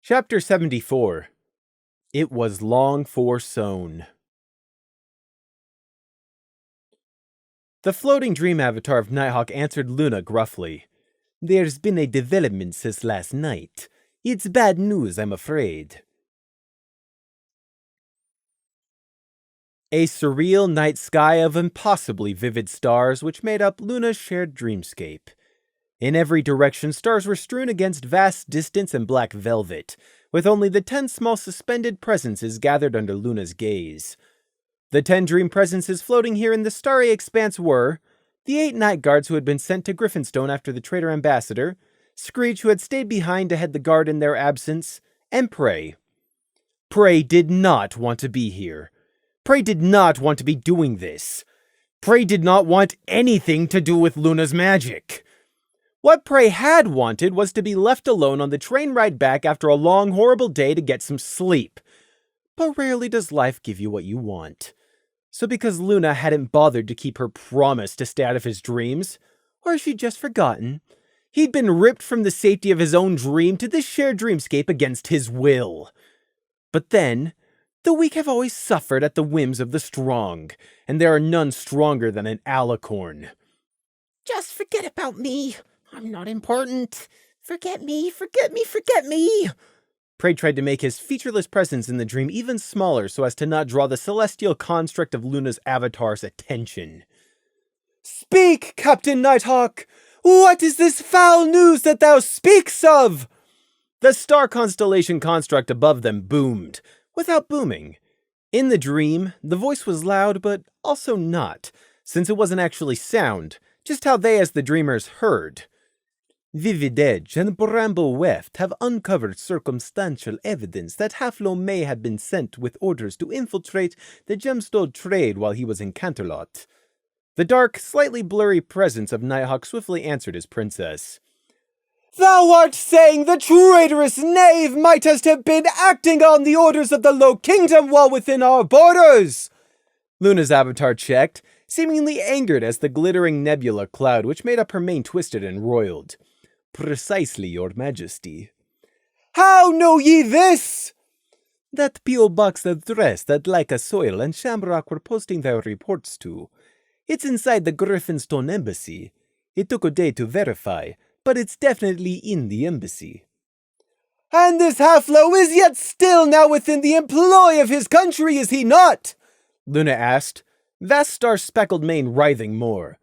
Chapter 74. It was long Fore-Sewn. The floating dream avatar of Nighthawk answered Luna gruffly. "There's been a development since last night. It's bad news, I'm afraid." A surreal night sky of impossibly vivid stars which made up Luna's shared dreamscape. In every direction, stars were strewn against vast distance and black velvet, with only the 10 small suspended presences gathered under Luna's gaze. The 10 dream presences floating here in the starry expanse were the 8 night guards who had been sent to Griffinstone after the traitor ambassador, Screech who had stayed behind to head the guard in their absence, and Prey. Prey did not want to be here. Prey did not want to be doing this. Prey did not want anything to do with Luna's magic. What Prey had wanted was to be left alone on the train ride back after a long, horrible day to get some sleep. But rarely does life give you what you want. So because Luna hadn't bothered to keep her promise to stay out of his dreams, or she'd just forgotten, he'd been ripped from the safety of his own dream to this shared dreamscape against his will. But then, the weak have always suffered at the whims of the strong, and there are none stronger than an alicorn. "Just forget about me. I'm not important. Forget me, forget me, forget me." Prey tried to make his featureless presence in the dream even smaller so as to not draw the celestial construct of Luna's avatar's attention. "Speak, Captain Nighthawk! What is this foul news that thou speaks of?" The star constellation construct above them boomed, without booming. In the dream, the voice was loud, but also not, since it wasn't actually sound, just how they as the dreamers heard. "Vivid Edge and Bramble Weft have uncovered circumstantial evidence that Halflo may have been sent with orders to infiltrate the gemstone trade while he was in Canterlot." The dark, slightly blurry presence of Nighthawk swiftly answered his princess. "Thou art saying the traitorous knave mightest have been acting on the orders of the Low Kingdom while within our borders!" Luna's avatar checked, seemingly angered as the glittering nebula cloud which made up her mane twisted and roiled. "Precisely, your majesty." "How know ye this?" "That P.O. box address that Leica Soil and Shamrock were posting their reports to. It's inside the Griffinstone embassy. It took a day to verify, but it's definitely in the embassy." "And this Halflo is yet still now within the employ of his country, is he not?" Luna asked, vast star-speckled mane writhing more.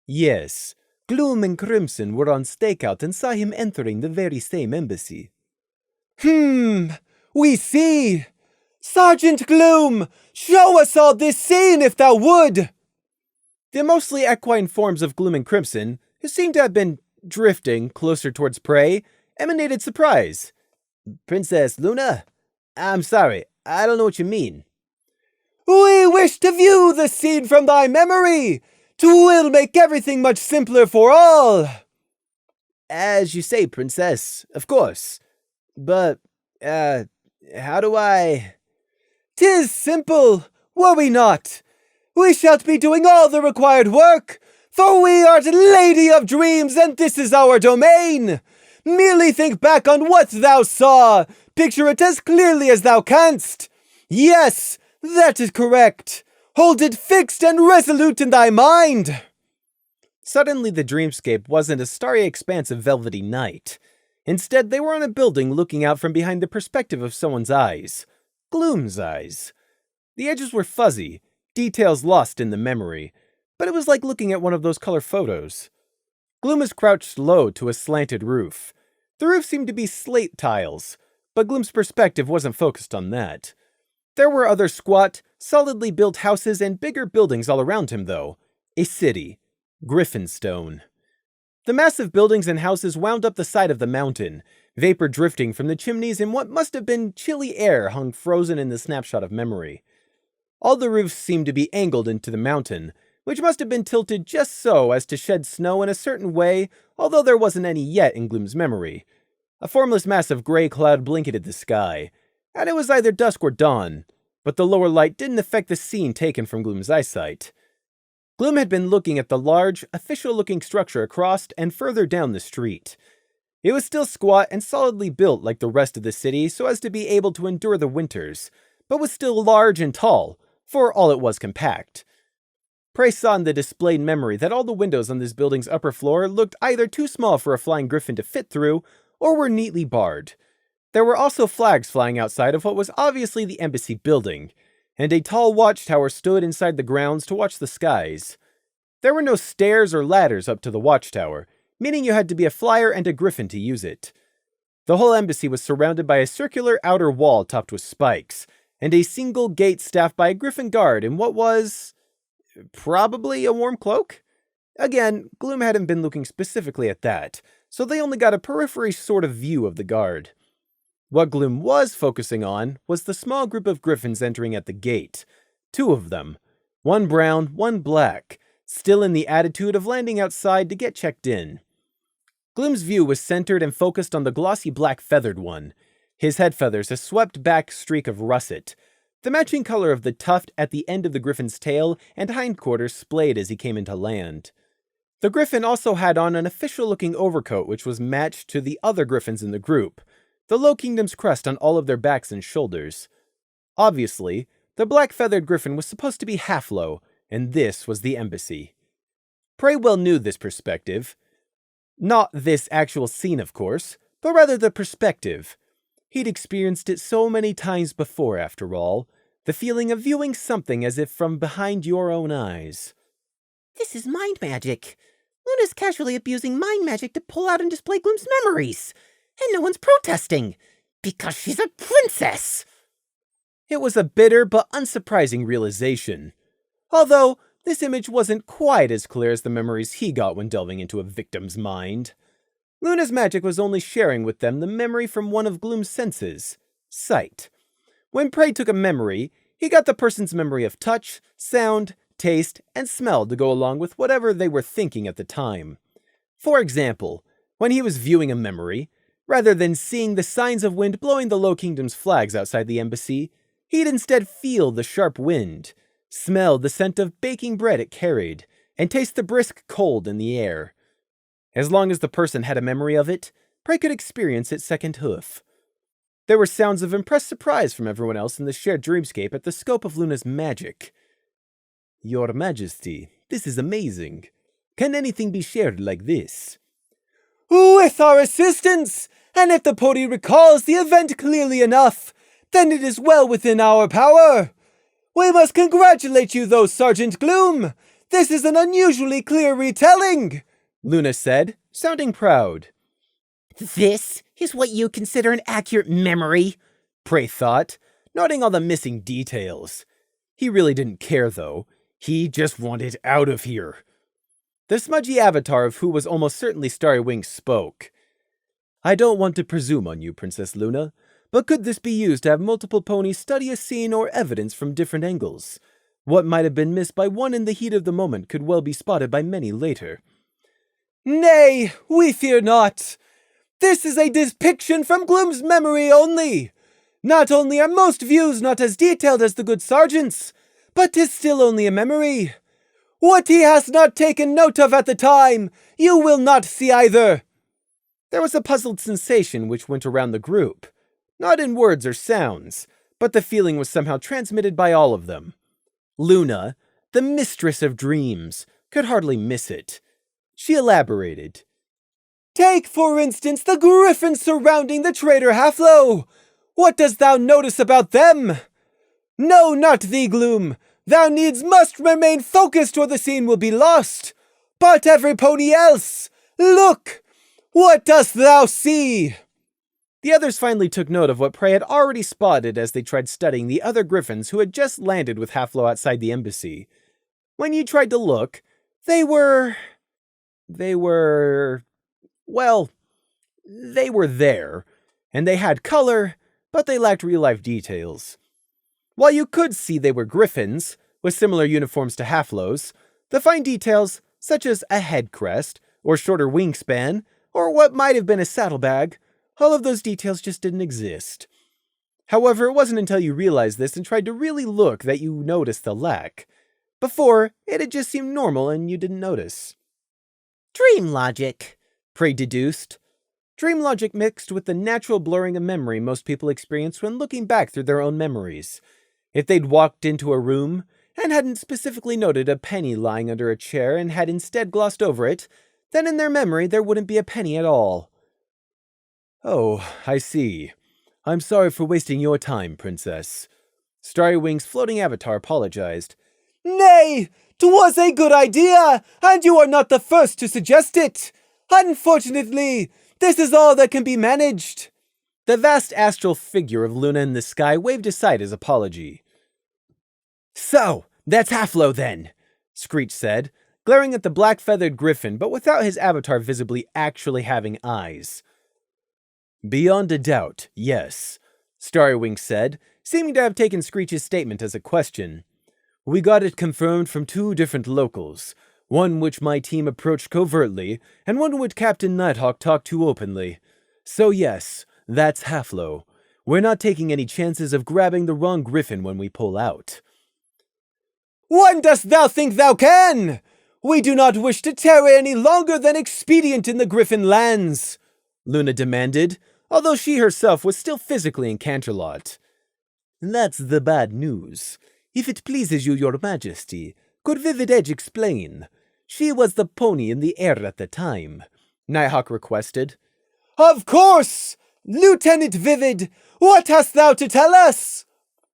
"Yes. Gloom and Crimson were on stakeout and saw him entering the very same embassy." We see. Sergeant Gloom, show us all this scene if thou would." The mostly equine forms of Gloom and Crimson, who seemed to have been drifting closer towards Prey, emanated surprise. "Princess Luna? I'm sorry, I don't know what you mean." "We wish to view the scene from thy memory. 'Twill make everything much simpler for all." "As you say, princess, of course. But, how do I—" "'Tis simple, worry not. We shalt be doing all the required work, for we are Lady of Dreams and this is our domain. Merely think back on what thou saw. Picture it as clearly as thou canst. Yes, that is correct. Hold it fixed and resolute in thy mind." Suddenly the dreamscape wasn't a starry expanse of velvety night. Instead, they were on a building looking out from behind the perspective of someone's eyes. Gloom's eyes. The edges were fuzzy, details lost in the memory, but it was like looking at one of those color photos. Gloom was crouched low to a slanted roof. The roof seemed to be slate tiles, but Gloom's perspective wasn't focused on that. There were other squat, solidly built houses and bigger buildings all around him, though. A city. Griffinstone. The massive buildings and houses wound up the side of the mountain, vapor drifting from the chimneys in what must have been chilly air hung frozen in the snapshot of memory. All the roofs seemed to be angled into the mountain, which must have been tilted just so as to shed snow in a certain way, although there wasn't any yet in Gloom's memory. A formless mass of gray cloud blanketed the sky, and it was either dusk or dawn, but the lower light didn't affect the scene taken from Gloom's eyesight. Gloom had been looking at the large, official-looking structure across and further down the street. It was still squat and solidly built like the rest of the city so as to be able to endure the winters, but was still large and tall, for all it was compact. Prey saw in the displayed memory that all the windows on this building's upper floor looked either too small for a flying griffin to fit through, or were neatly barred. There were also flags flying outside of what was obviously the embassy building, and a tall watchtower stood inside the grounds to watch the skies. There were no stairs or ladders up to the watchtower, meaning you had to be a flyer and a griffin to use it. The whole embassy was surrounded by a circular outer wall topped with spikes, and a single gate staffed by a griffin guard in what was probably a warm cloak? Again, Gloom hadn't been looking specifically at that, so they only got a periphery sort of view of the guard. What Gloom was focusing on was the small group of griffins entering at the gate. 2 of them. One brown, one black, still in the attitude of landing outside to get checked in. Gloom's view was centered and focused on the glossy black feathered one, his head feathers a swept back streak of russet, the matching color of the tuft at the end of the griffin's tail and hindquarters splayed as he came into land. The griffin also had on an official-looking overcoat which was matched to the other griffins in the group, the Low Kingdom's crest on all of their backs and shoulders. Obviously, the black-feathered griffin was supposed to be half-low, and this was the embassy. Prey well knew this perspective. Not this actual scene, of course, but rather the perspective. He'd experienced it so many times before, after all, the feeling of viewing something as if from behind your own eyes. This is mind magic. Luna's casually abusing mind magic to pull out and display Gloom's memories. And no one's protesting. Because she's a princess. It was a bitter but unsurprising realization. Although, this image wasn't quite as clear as the memories he got when delving into a victim's mind. Luna's magic was only sharing with them the memory from one of Gloom's senses, sight. When Prey took a memory, he got the person's memory of touch, sound, taste, and smell to go along with whatever they were thinking at the time. For example, when he was viewing a memory, rather than seeing the signs of wind blowing the Low Kingdom's flags outside the embassy, he'd instead feel the sharp wind, smell the scent of baking bread it carried, and taste the brisk cold in the air. As long as the person had a memory of it, Prey could experience its second hoof. There were sounds of impressed surprise from everyone else in the shared dreamscape at the scope of Luna's magic. Your Majesty, this is amazing. Can anything be shared like this? With our assistance, and if the pony recalls the event clearly enough, then it is well within our power. We must congratulate you, though, Sergeant Gloom. This is an unusually clear retelling, Luna said, sounding proud. This is what you consider an accurate memory? Prey thought, noting all the missing details. He really didn't care, though. He just wanted out of here. The smudgy avatar of who was almost certainly Starry Wing spoke. I don't want to presume on you, Princess Luna, but could this be used to have multiple ponies study a scene or evidence from different angles? What might have been missed by one in the heat of the moment could well be spotted by many later. Nay, we fear not. This is a depiction from Gloom's memory only. Not only are most views not as detailed as the good sergeant's, but 'tis still only a memory. What he has not taken note of at the time, you will not see either. There was a puzzled sensation which went around the group. Not in words or sounds, but the feeling was somehow transmitted by all of them. Luna, the mistress of dreams, could hardly miss it. She elaborated. Take, for instance, the griffins surrounding the traitor Halflow. What dost thou notice about them? No, not thee, Gloom. Thou needs must remain focused or the scene will be lost. But every pony else, look! What dost thou see? The others finally took note of what Prey had already spotted as they tried studying the other griffins who had just landed with Halflow outside the embassy. When you tried to look, they were there, and they had color, but they lacked real-life details. While you could see they were griffins, with similar uniforms to Halflow's, the fine details, such as a head crest, or shorter wingspan, or what might have been a saddlebag, all of those details just didn't exist. However, it wasn't until you realized this and tried to really look that you noticed the lack. Before, it had just seemed normal and you didn't notice. Dream logic, Prey deduced. Dream logic mixed with the natural blurring of memory most people experience when looking back through their own memories. If they'd walked into a room and hadn't specifically noted a penny lying under a chair and had instead glossed over it, then in their memory there wouldn't be a penny at all. Oh, I see. I'm sorry for wasting your time, Princess. Starry Wing's floating avatar apologized. Nay, 'twas a good idea, and you are not the first to suggest it. Unfortunately, this is all that can be managed. The vast astral figure of Luna in the sky waved aside his apology. So, that's Halflo then, Screech said, glaring at the black-feathered griffin but without his avatar visibly actually having eyes. Beyond a doubt, yes, Starrywing said, seeming to have taken Screech's statement as a question. We got it confirmed from 2 different locals, one which my team approached covertly, and one which Captain Nighthawk talked to openly. So yes, that's Halflo. We're not taking any chances of grabbing the wrong griffin when we pull out. When dost thou think thou can? We do not wish to tarry any longer than expedient in the Griffin lands, Luna demanded, although she herself was still physically in Canterlot. That's the bad news. If it pleases you, your majesty, could Vivid Edge explain? She was the pony in the air at the time, Nighthawk requested. Of course! Lieutenant Vivid, what hast thou to tell us?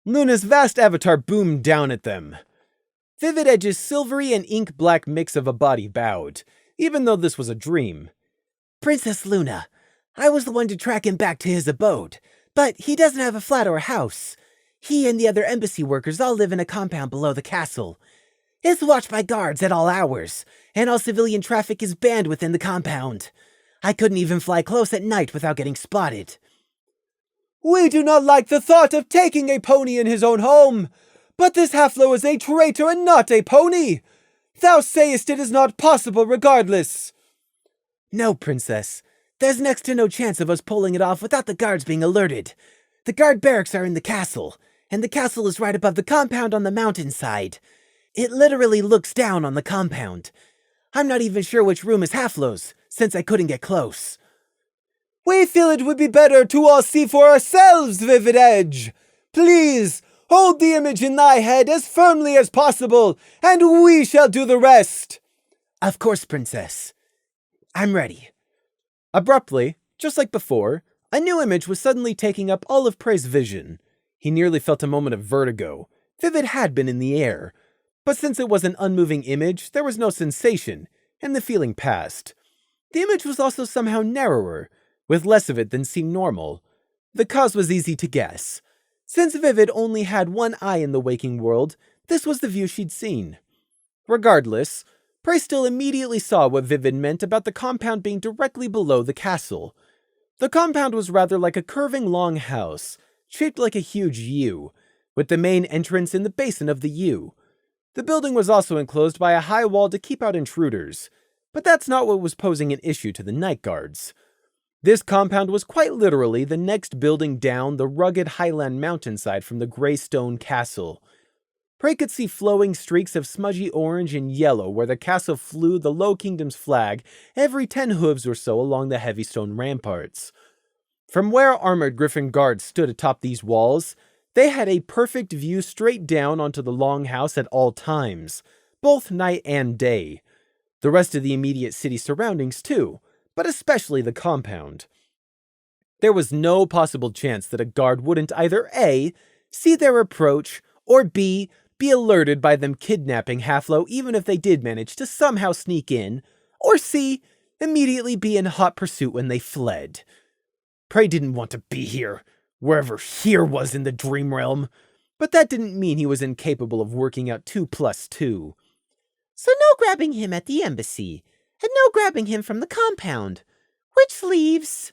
Luna's vast avatar boomed down at them. Vivid Edge's silvery and ink-black mix of a body bowed, even though this was a dream. Princess Luna, I was the one to track him back to his abode, but he doesn't have a flat or a house. He and the other embassy workers all live in a compound below the castle. It's watched by guards at all hours, and all civilian traffic is banned within the compound. I couldn't even fly close at night without getting spotted. We do not like the thought of taking a pony in his own home, but this Halflo is a traitor and not a pony. Thou sayest it is not possible regardless. No, Princess. There's next to no chance of us pulling it off without the guards being alerted. The guard barracks are in the castle, and the castle is right above the compound on the mountainside. It literally looks down on the compound. I'm not even sure which room is Halflo's, since I couldn't get close. We feel it would be better to all see for ourselves, Vivid Edge. Please, hold the image in thy head as firmly as possible, and we shall do the rest. Of course, Princess. I'm ready. Abruptly, just like before, a new image was suddenly taking up all of Prey's vision. He nearly felt a moment of vertigo. Vivid had been in the air, but since it was an unmoving image, there was no sensation, and the feeling passed. The image was also somehow narrower, with less of it than seemed normal. The cause was easy to guess. Since Vivid only had one eye in the waking world, this was the view she'd seen. Regardless, Prey still immediately saw what Vivid meant about the compound being directly below the castle. The compound was rather like a curving long house, shaped like a huge U, with the main entrance in the basin of the U. The building was also enclosed by a high wall to keep out intruders, but that's not what was posing an issue to the night guards. This compound was quite literally the next building down the rugged highland mountainside from the gray stone castle. Prey could see flowing streaks of smudgy orange and yellow where the castle flew the Low Kingdom's flag every 10 hooves or so along the heavy stone ramparts. From where armored griffin guards stood atop these walls, they had a perfect view straight down onto the longhouse at all times, both night and day. The rest of the immediate city surroundings too, but especially the compound. There was no possible chance that a guard wouldn't either A, see their approach, or B, be alerted by them kidnapping Halflo even if they did manage to somehow sneak in, or C, immediately be in hot pursuit when they fled. Prey didn't want to be here, wherever here was in the dream realm, but that didn't mean he was incapable of working out 2 + 2. So no grabbing him at the embassy, and no grabbing him from the compound, which leaves...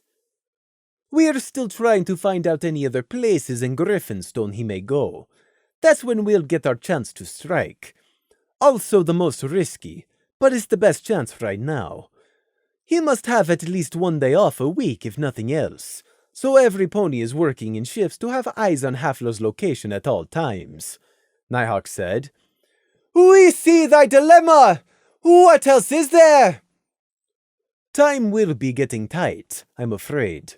We are still trying to find out any other places in Griffinstone he may go. That's when we'll get our chance to strike. Also the most risky, but it's the best chance right now. He must have at least 1 day off a week, if nothing else, so every pony is working in shifts to have eyes on Halflo's location at all times, Nighthawk said. We see thy dilemma! What else is there? Time will be getting tight, I'm afraid.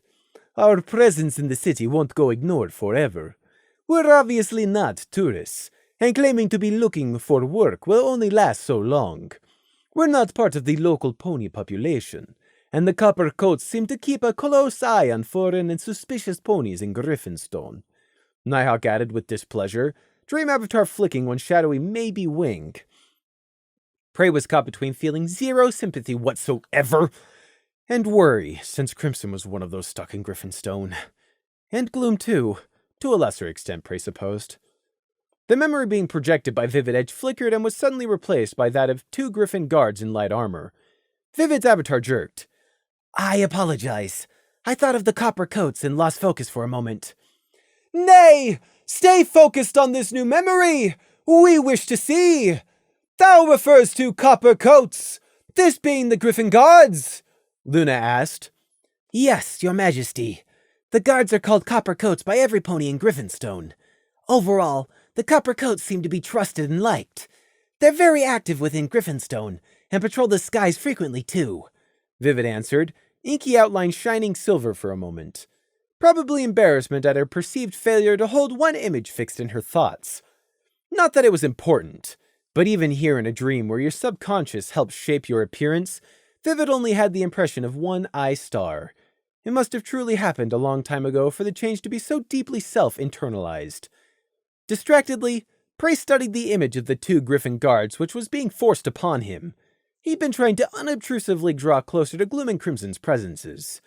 Our presence in the city won't go ignored forever. We're obviously not tourists, and claiming to be looking for work will only last so long. We're not part of the local pony population, and the Copper Coats seem to keep a close eye on foreign and suspicious ponies in Griffinstone. Nighthawk added with displeasure, Dream Avatar flicking one shadowy maybe wing. Prey was caught between feeling zero sympathy whatsoever and worry, since Crimson was one of those stuck in Griffinstone. And gloom too, to a lesser extent, Prey supposed. The memory being projected by Vivid Edge flickered and was suddenly replaced by that of 2 Griffin guards in light armor. Vivid's avatar jerked. I apologize. I thought of the Copper Coats and lost focus for a moment. Nay! Stay focused on this new memory! We wish to see! Thou refers to Copper Coats, this being the Griffin Guards? Luna asked. Yes, your majesty. The guards are called Copper Coats by every pony in Griffinstone. Overall, the Copper Coats seem to be trusted and liked. They're very active within Griffinstone, and patrol the skies frequently too, Vivid answered, inky outline shining silver for a moment. Probably embarrassment at her perceived failure to hold one image fixed in her thoughts. Not that it was important, but even here in a dream where your subconscious helps shape your appearance, Vivid only had the impression of one eye star. It must have truly happened a long time ago for the change to be so deeply self-internalized. Distractedly, Prey studied the image of the 2 Griffin guards which was being forced upon him. He'd been trying to unobtrusively draw closer to Gloom and Crimson's presences.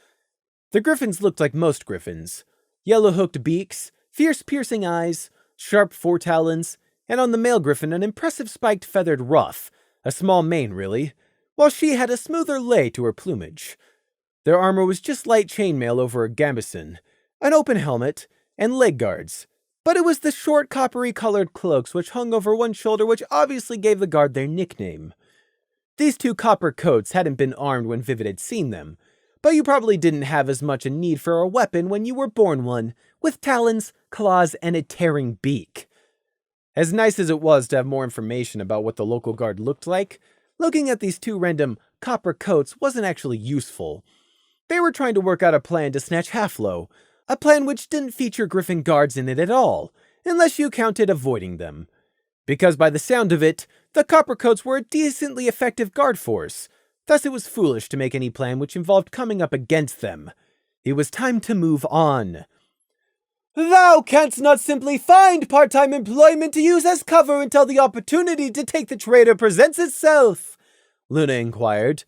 The Griffins looked like most Griffins. Yellow-hooked beaks, fierce piercing eyes, sharp foretalons, and on the male Griffin an impressive spiked feathered ruff, a small mane really, while she had a smoother lay to her plumage. Their armor was just light chainmail over a gambeson, an open helmet, and leg guards, but it was the short coppery-colored cloaks which hung over one shoulder which obviously gave the guard their nickname. These 2 Copper Coats hadn't been armed when Vivid had seen them, but you probably didn't have as much a need for a weapon when you were born one, with talons, claws, and a tearing beak. As nice as it was to have more information about what the local guard looked like, looking at these 2 random Copper Coats wasn't actually useful. They were trying to work out a plan to snatch Halflow, a plan which didn't feature Griffin guards in it at all, unless you counted avoiding them. Because by the sound of it, the Copper Coats were a decently effective guard force, thus it was foolish to make any plan which involved coming up against them. It was time to move on. Thou canst not simply find part-time employment to use as cover until the opportunity to take the trader presents itself, Luna inquired.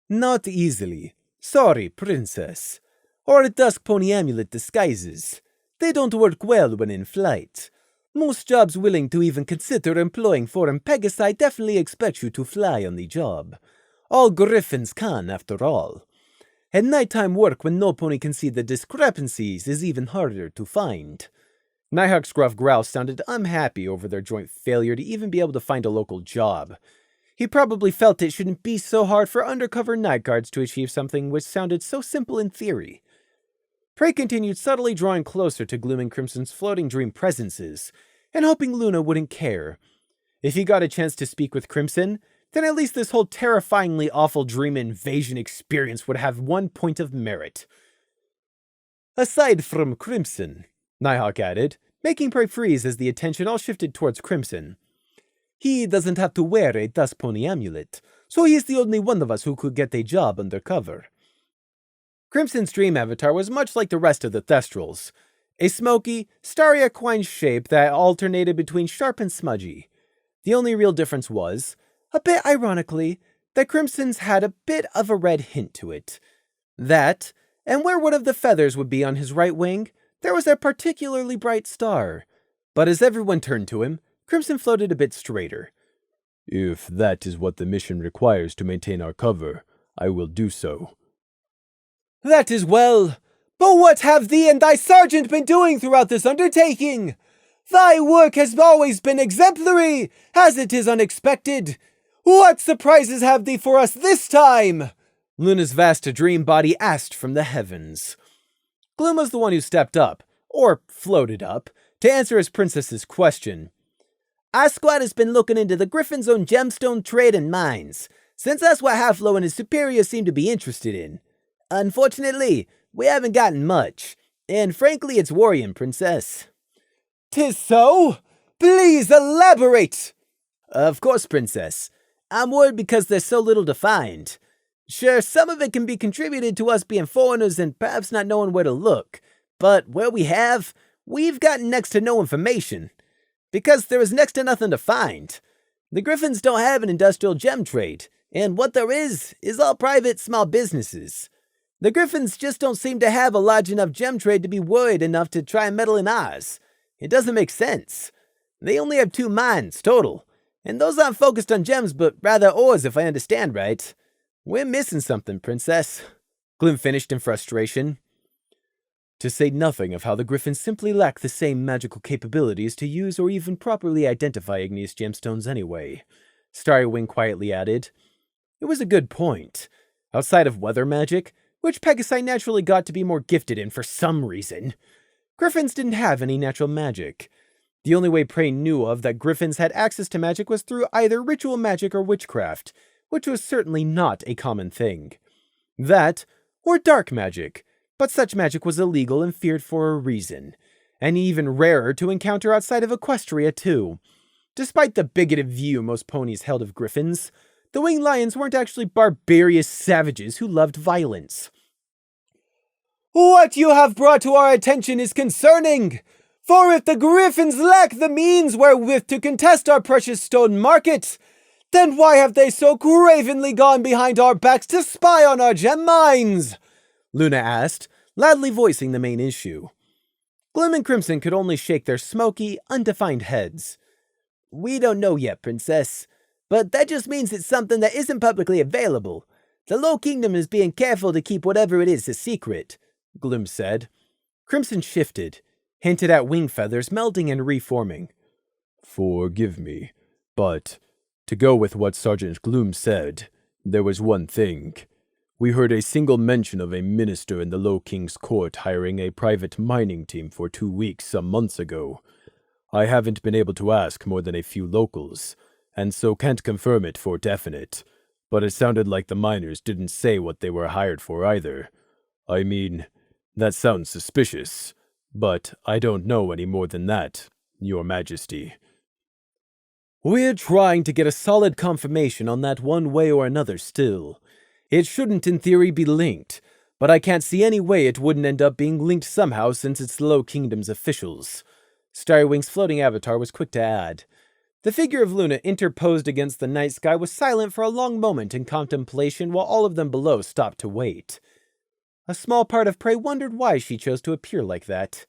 Not easily. Sorry, princess. Or dusk pony amulet disguises. They don't work well when in flight. Most jobs willing to even consider employing foreign Pegasi definitely expect you to fly on the job. All Griffins can, after all. And nighttime work when no pony can see the discrepancies is even harder to find. Nighthawk's gruff growl sounded unhappy over their joint failure to even be able to find a local job. He probably felt it shouldn't be so hard for undercover night guards to achieve something which sounded so simple in theory. Prey continued subtly drawing closer to Gloom and Crimson's floating dream presences, and hoping Luna wouldn't care. If he got a chance to speak with Crimson, then at least this whole terrifyingly awful dream invasion experience would have one point of merit. Aside from Crimson, Nighthawk added, making Prey freeze as the attention all shifted towards Crimson. He doesn't have to wear a dust pony amulet, so he's the only one of us who could get a job undercover. Crimson's dream avatar was much like the rest of the Thestrals, a smoky, starry equine shape that alternated between sharp and smudgy. The only real difference was, a bit ironically, that Crimson's had a bit of a red hint to it. That, and where one of the feathers would be on his right wing, there was a particularly bright star. But as everyone turned to him, Crimson floated a bit straighter. If that is what the mission requires to maintain our cover, I will do so. That is well. But what have thee and thy sergeant been doing throughout this undertaking? Thy work has always been exemplary, as it is unexpected. What surprises have thee for us this time? Luna's vast dream body asked from the heavens. Gloom was the one who stepped up, or floated up, to answer his princess's question. Our squad has been looking into the Griffin's own gemstone trade and mines. since that's what Halflo and his superiors seem to be interested in. Unfortunately, we haven't gotten much, and frankly it's worrying, Princess. 'Tis so? Please elaborate! Of course, Princess. I'm worried because there's so little to find. Sure, some of it can be contributed to us being foreigners and perhaps not knowing where to look, but where we've gotten next to no information. Because there is next to nothing to find. The Griffins don't have an industrial gem trade, and what there is all private small businesses. The Griffins just don't seem to have a large enough gem trade to be worried enough to try and meddle in ours. It doesn't make sense. They only have 2 mines total, and those aren't focused on gems but rather ores if I understand right. We're missing something, Princess. Gloom finished in frustration. To say nothing of how the Griffins simply lack the same magical capabilities to use or even properly identify igneous gemstones anyway, Starrywing quietly added. It was a good point. Outside of weather magic, which Pegasi naturally got to be more gifted in for some reason, Griffins didn't have any natural magic. The only way Prey knew of that Griffins had access to magic was through either ritual magic or witchcraft, which was certainly not a common thing. That, or dark magic, but such magic was illegal and feared for a reason, and even rarer to encounter outside of Equestria too. Despite the bigoted view most ponies held of Griffins, the Winged Lions weren't actually barbarous savages who loved violence. What you have brought to our attention is concerning, for if the Griffins lack the means wherewith to contest our precious stone market, then why have they so cravenly gone behind our backs to spy on our gem mines? Luna asked, loudly voicing the main issue. Gloom and Crimson could only shake their smoky, undefined heads. We don't know yet, Princess, but that just means it's something that isn't publicly available. The Low Kingdom is being careful to keep whatever it is a secret, Gloom said. Crimson shifted, hinted at wing feathers melding and reforming. Forgive me, but to go with what Sergeant Gloom said, there was one thing. We heard a single mention of a minister in the Low King's court hiring a private mining team for 2 weeks some months ago. I haven't been able to ask more than a few locals, and so can't confirm it for definite, but it sounded like the miners didn't say what they were hired for either. I mean, that sounds suspicious, but I don't know any more than that, Your Majesty. We're trying to get a solid confirmation on that one way or another still. It shouldn't in theory be linked, but I can't see any way it wouldn't end up being linked somehow since it's the Low Kingdom's officials. Starrywing's floating avatar was quick to add. The figure of Luna interposed against the night sky was silent for a long moment in contemplation while all of them below stopped to wait. A small part of Prey wondered why she chose to appear like that.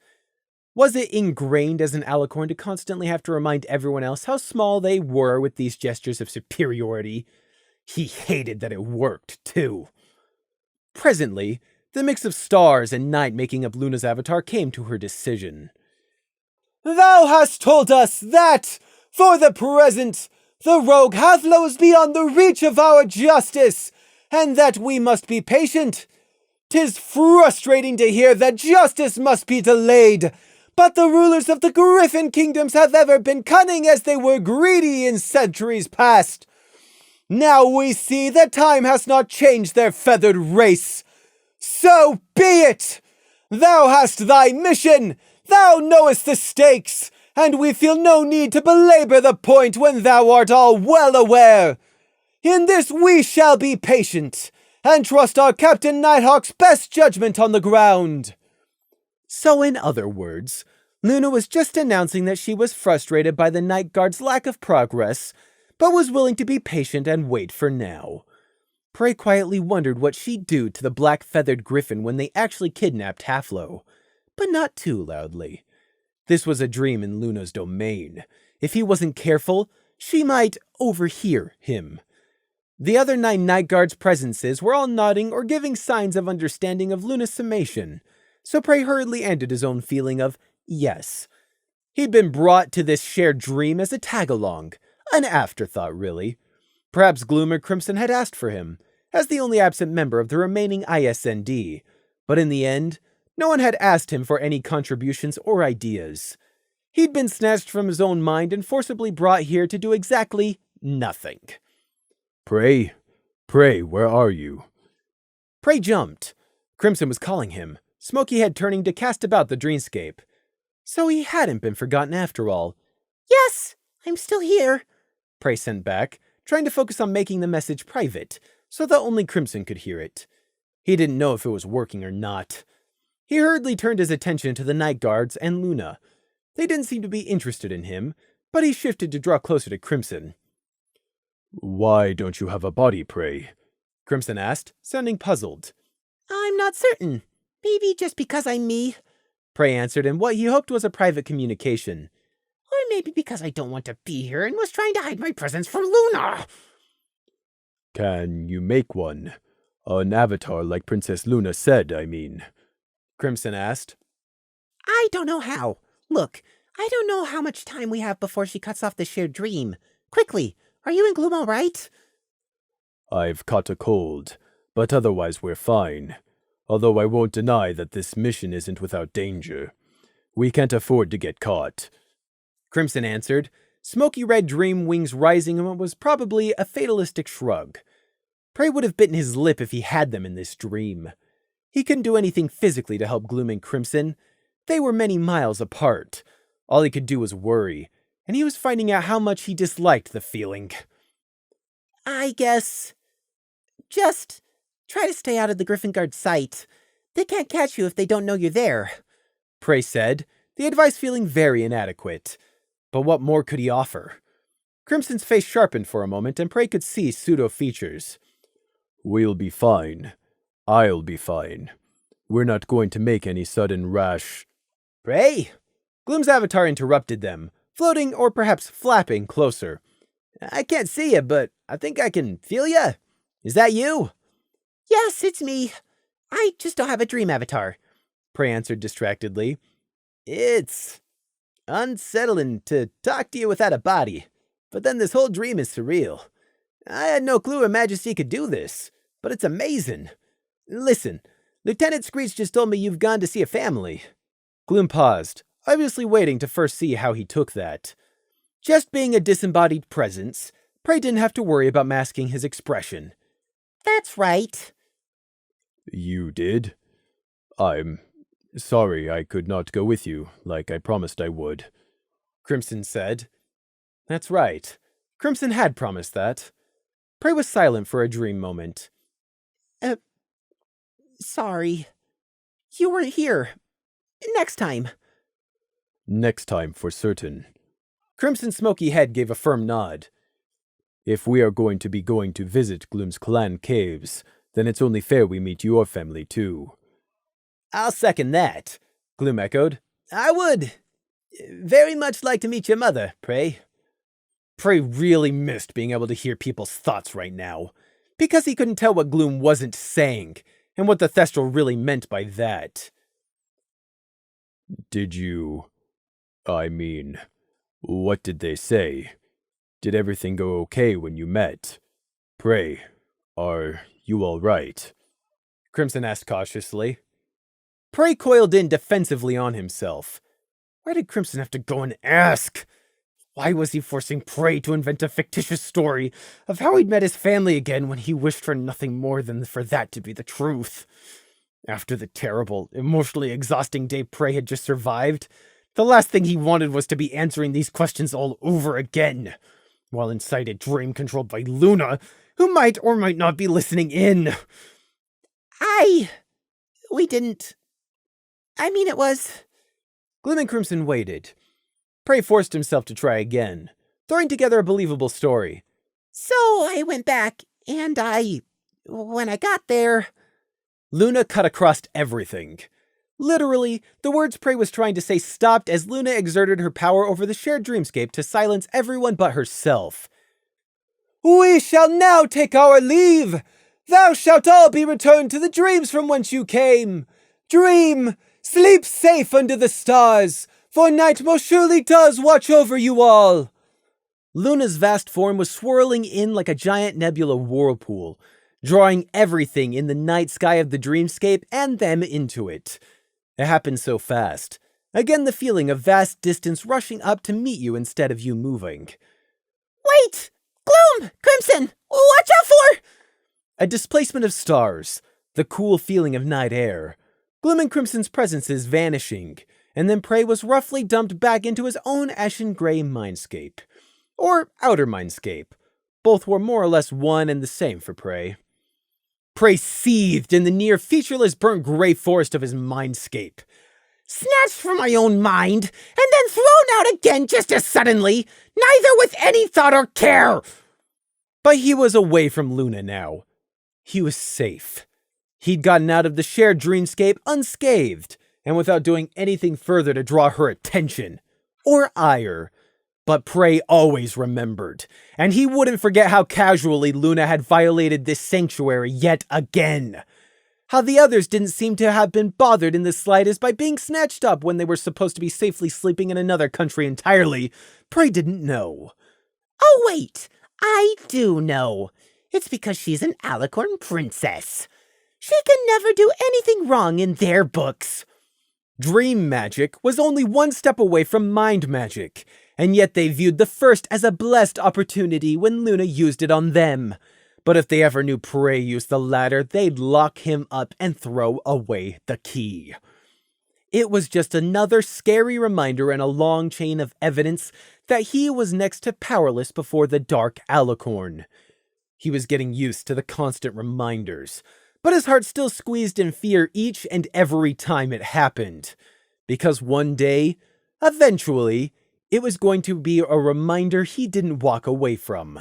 Was it ingrained as an alicorn to constantly have to remind everyone else how small they were with these gestures of superiority? He hated that it worked, too. Presently, the mix of stars and night making up Luna's avatar came to her decision. Thou hast told us that, for the present, the rogue Halflo is beyond the reach of our justice, and that we must be patient. 'Tis frustrating to hear that justice must be delayed, but the rulers of the Griffin kingdoms have ever been cunning as they were greedy in centuries past. Now we see that time has not changed their feathered race. So be it! Thou hast thy mission, thou knowest the stakes, and we feel no need to belabor the point when thou art all well aware. In this we shall be patient, and trust our Captain Nighthawk's best judgment on the ground. So in other words, Luna was just announcing that she was frustrated by the Night Guard's lack of progress, but was willing to be patient and wait for now. Prey quietly wondered what she'd do to the black-feathered griffin when they actually kidnapped Halflo, but not too loudly. This was a dream in Luna's domain. If he wasn't careful, she might overhear him. The other 9 Night Guards' presences were all nodding or giving signs of understanding of Luna's summation, so Prey hurriedly ended his own feeling of yes. He'd been brought to this shared dream as a tag-along, an afterthought really. Perhaps Gloom or Crimson had asked for him, as the only absent member of the remaining ISND, but in the end, no one had asked him for any contributions or ideas. He'd been snatched from his own mind and forcibly brought here to do exactly nothing. Prey, Pray, where are you? Prey jumped. Crimson was calling him, smoky head turning to cast about the dreamscape. So he hadn't been forgotten after all. Yes, I'm still here. Prey sent back, trying to focus on making the message private, so that only Crimson could hear it. He didn't know if it was working or not. He hurriedly turned his attention to the night guards and Luna. They didn't seem to be interested in him, but he shifted to draw closer to Crimson. Why don't you have a body, Pray? Crimson asked, sounding puzzled. I'm not certain. Maybe just because I'm me. Prey answered in what he hoped was a private communication. Or maybe because I don't want to be here and was trying to hide my presence from Luna. Can you make one? An avatar like Princess Luna said, I mean. Crimson asked. I don't know how. Look, I don't know how much time we have before she cuts off the shared dream. Quickly, are you and Gloom all right? I've caught a cold, but otherwise we're fine. Although I won't deny that this mission isn't without danger. We can't afford to get caught. Crimson answered, smoky red dream wings rising in what was probably a fatalistic shrug. Prey would have bitten his lip if he had them in this dream. He couldn't do anything physically to help Gloom and Crimson. They were many miles apart. All he could do was worry, and he was finding out how much he disliked the feeling. I guess... just try to stay out of the Griffin Guard sight. They can't catch you if they don't know you're there. Prey said, the advice feeling very inadequate. But what more could he offer? Crimson's face sharpened for a moment, and Prey could see pseudo-features. We'll be fine. I'll be fine. We're not going to make any sudden rash... Prey! Gloom's avatar interrupted them, floating or perhaps flapping closer. I can't see you, but I think I can feel you. Is that you? Yes, it's me. I just don't have a dream avatar. Prey answered distractedly. It's unsettling to talk to you without a body, but then this whole dream is surreal. I had no clue Her Majesty could do this, but it's amazing. Listen, Lieutenant Screech just told me you've gone to see a family. Gloom paused, obviously waiting to first see how he took that. Just being a disembodied presence, Prey didn't have to worry about masking his expression. That's right. You did? I'm sorry I could not go with you, like I promised I would. Crimson said. That's right. Crimson had promised that. Prey was silent for a dream moment. Sorry. You weren't here. Next time. Next time for certain. Crimson's smoky head gave a firm nod. If we are going to visit Gloom's clan caves, then it's only fair we meet your family too. I'll second that, Gloom echoed. I would very much like to meet your mother, Prey. Prey really missed being able to hear people's thoughts right now, because he couldn't tell what Gloom wasn't saying, and what the Thestral really meant by that. Did you... I mean, what did they say? Did everything go okay when you met? Pray, are you all right? Crimson asked cautiously. Prey coiled in defensively on himself. Why did Crimson have to go and ask? Why was he forcing Prey to invent a fictitious story of how he'd met his family again when he wished for nothing more than for that to be the truth? After the terrible, emotionally exhausting day Prey had just survived, the last thing he wanted was to be answering these questions all over again, while inside a dream controlled by Luna, who might or might not be listening in. We didn't... I mean, it was... Gloom and Crimson waited. Prey forced himself to try again, throwing together a believable story. So I went back, and when I got there... Luna cut across everything. Literally, the words Prey was trying to say stopped as Luna exerted her power over the shared dreamscape to silence everyone but herself. We shall now take our leave. Thou shalt all be returned to the dreams from whence you came. Dream, sleep safe under the stars, for night most surely does watch over you all. Luna's vast form was swirling in like a giant nebula whirlpool, drawing everything in the night sky of the dreamscape and them into it. It happened so fast. Again, the feeling of vast distance rushing up to meet you instead of you moving. Wait! Gloom! Crimson! Watch out for... A displacement of stars, the cool feeling of night air, Gloom & Crimson's presences vanishing, and then Prey was roughly dumped back into his own ashen gray mindscape. Or outer mindscape. Both were more or less one and the same for Prey. Prey seethed in the near featureless burnt gray forest of his mindscape. Snatched from my own mind, and then thrown out again just as suddenly, neither with any thought or care. But he was away from Luna now. He was safe. He'd gotten out of the shared dreamscape unscathed, and without doing anything further to draw her attention. Or ire. But Prey always remembered, and he wouldn't forget how casually Luna had violated this sanctuary yet again. How the others didn't seem to have been bothered in the slightest by being snatched up when they were supposed to be safely sleeping in another country entirely, Prey didn't know. Oh wait, I do know. It's because she's an alicorn princess. She can never do anything wrong in their books. Dream magic was only one step away from mind magic, and yet they viewed the first as a blessed opportunity when Luna used it on them. But if they ever knew Prey used the latter, they'd lock him up and throw away the key. It was just another scary reminder in a long chain of evidence that he was next to powerless before the Dark Alicorn. He was getting used to the constant reminders, but his heart still squeezed in fear each and every time it happened. Because one day, eventually, it was going to be a reminder he didn't walk away from.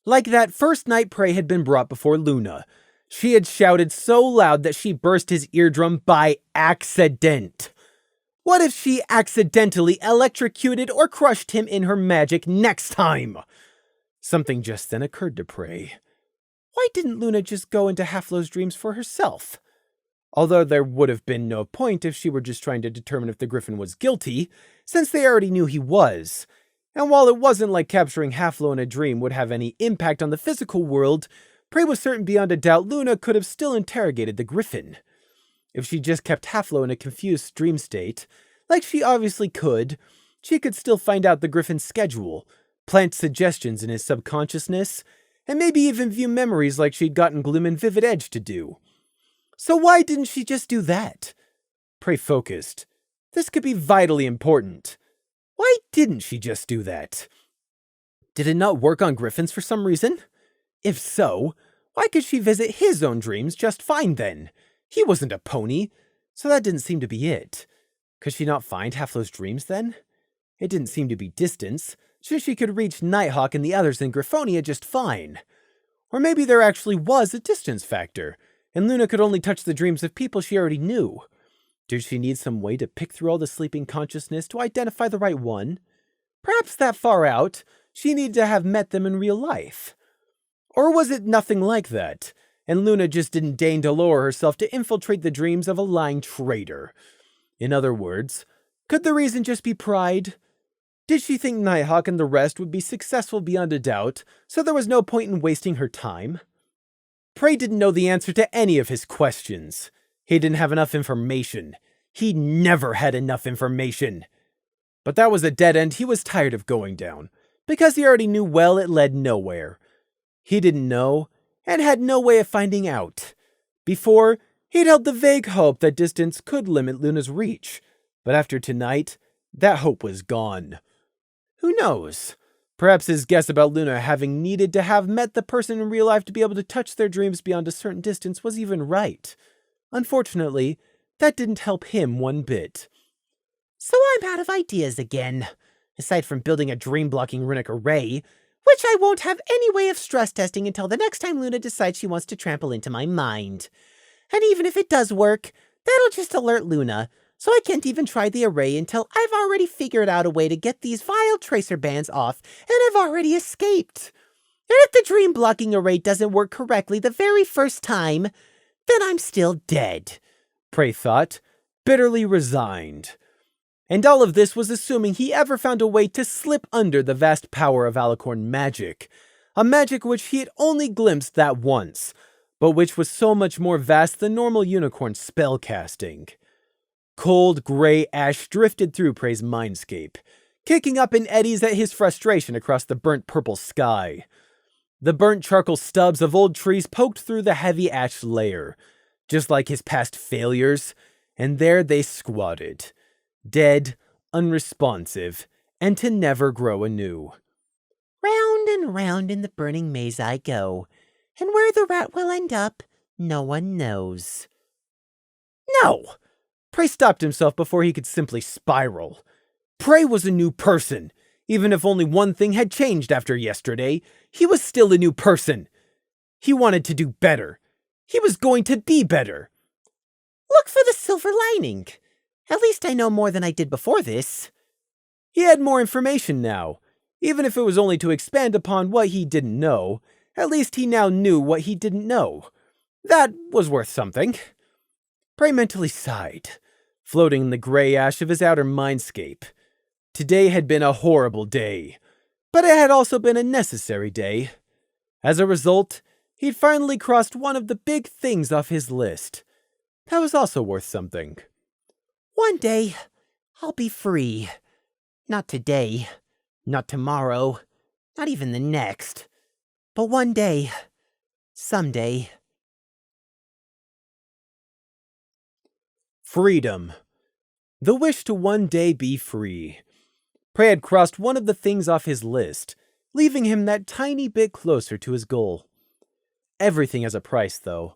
Like that first night Prey had been brought before Luna. She had shouted so loud that she burst his eardrum by accident. What if she accidentally electrocuted or crushed him in her magic next time? Something just then occurred to Prey. Why didn't Luna just go into Haflo's dreams for herself? Although there would have been no point if she were just trying to determine if the Griffin was guilty, since they already knew he was. And while it wasn't like capturing Haflo in a dream would have any impact on the physical world, Prey was certain beyond a doubt Luna could have still interrogated the Griffin. If she just kept Haflo in a confused dream state, like she obviously could, she could still find out the Griffin's schedule, plant suggestions in his subconsciousness, and maybe even view memories like she'd gotten Gloom and Vivid Edge to do. So why didn't she just do that? Prey focused. This could be vitally important. Why didn't she just do that? Did it not work on Griffins for some reason? If so, why could she visit his own dreams just fine then? He wasn't a pony, so that didn't seem to be it. Could she not find Haflo's dreams then? It didn't seem to be distance, since she could reach Nighthawk and the others in Griffonia just fine. Or maybe there actually was a distance factor, and Luna could only touch the dreams of people she already knew. Did she need some way to pick through all the sleeping consciousness to identify the right one? Perhaps that far out, she needed to have met them in real life. Or was it nothing like that, and Luna just didn't deign to lower herself to infiltrate the dreams of a lying traitor? In other words, could the reason just be pride? Did she think Nighthawk and the rest would be successful beyond a doubt, so there was no point in wasting her time? Prey didn't know the answer to any of his questions. He didn't have enough information. He never had enough information. But that was a dead end he was tired of going down, because he already knew well it led nowhere. He didn't know, and had no way of finding out. Before, he'd held the vague hope that distance could limit Luna's reach, but after tonight, that hope was gone. Who knows? Perhaps his guess about Luna having needed to have met the person in real life to be able to touch their dreams beyond a certain distance was even right. Unfortunately, that didn't help him one bit. So I'm out of ideas again. Aside from building a dream-blocking runic array, which I won't have any way of stress testing until the next time Luna decides she wants to trample into my mind. And even if it does work, that'll just alert Luna, so I can't even try the array until I've already figured out a way to get these vile tracer bands off, and I've already escaped. And if the dream-blocking array doesn't work correctly the very first time, then I'm still dead. Prey thought, bitterly resigned. And all of this was assuming he ever found a way to slip under the vast power of Alicorn magic, a magic which he had only glimpsed that once, but which was so much more vast than normal unicorn spellcasting. Cold gray ash drifted through Prey's mindscape, kicking up in eddies at his frustration across the burnt purple sky. The burnt charcoal stubs of old trees poked through the heavy ash layer, just like his past failures, and there they squatted, dead, unresponsive, and to never grow anew. Round and round in the burning maze I go, and where the rat will end up, no one knows. No! Prey stopped himself before he could simply spiral. Prey was a new person. Even if only one thing had changed after yesterday, he was still a new person. He wanted to do better. He was going to be better. Look for the silver lining. At least I know more than I did before this. He had more information now. Even if it was only to expand upon what he didn't know, at least he now knew what he didn't know. That was worth something. Prey mentally sighed, floating in the gray ash of his outer mindscape. Today had been a horrible day, but it had also been a necessary day. As a result, he'd finally crossed one of the big things off his list. That was also worth something. One day, I'll be free. Not today, not tomorrow, not even the next. But one day, someday. Freedom. The wish to one day be free. Prey had crossed one of the things off his list, leaving him that tiny bit closer to his goal. Everything has a price, though.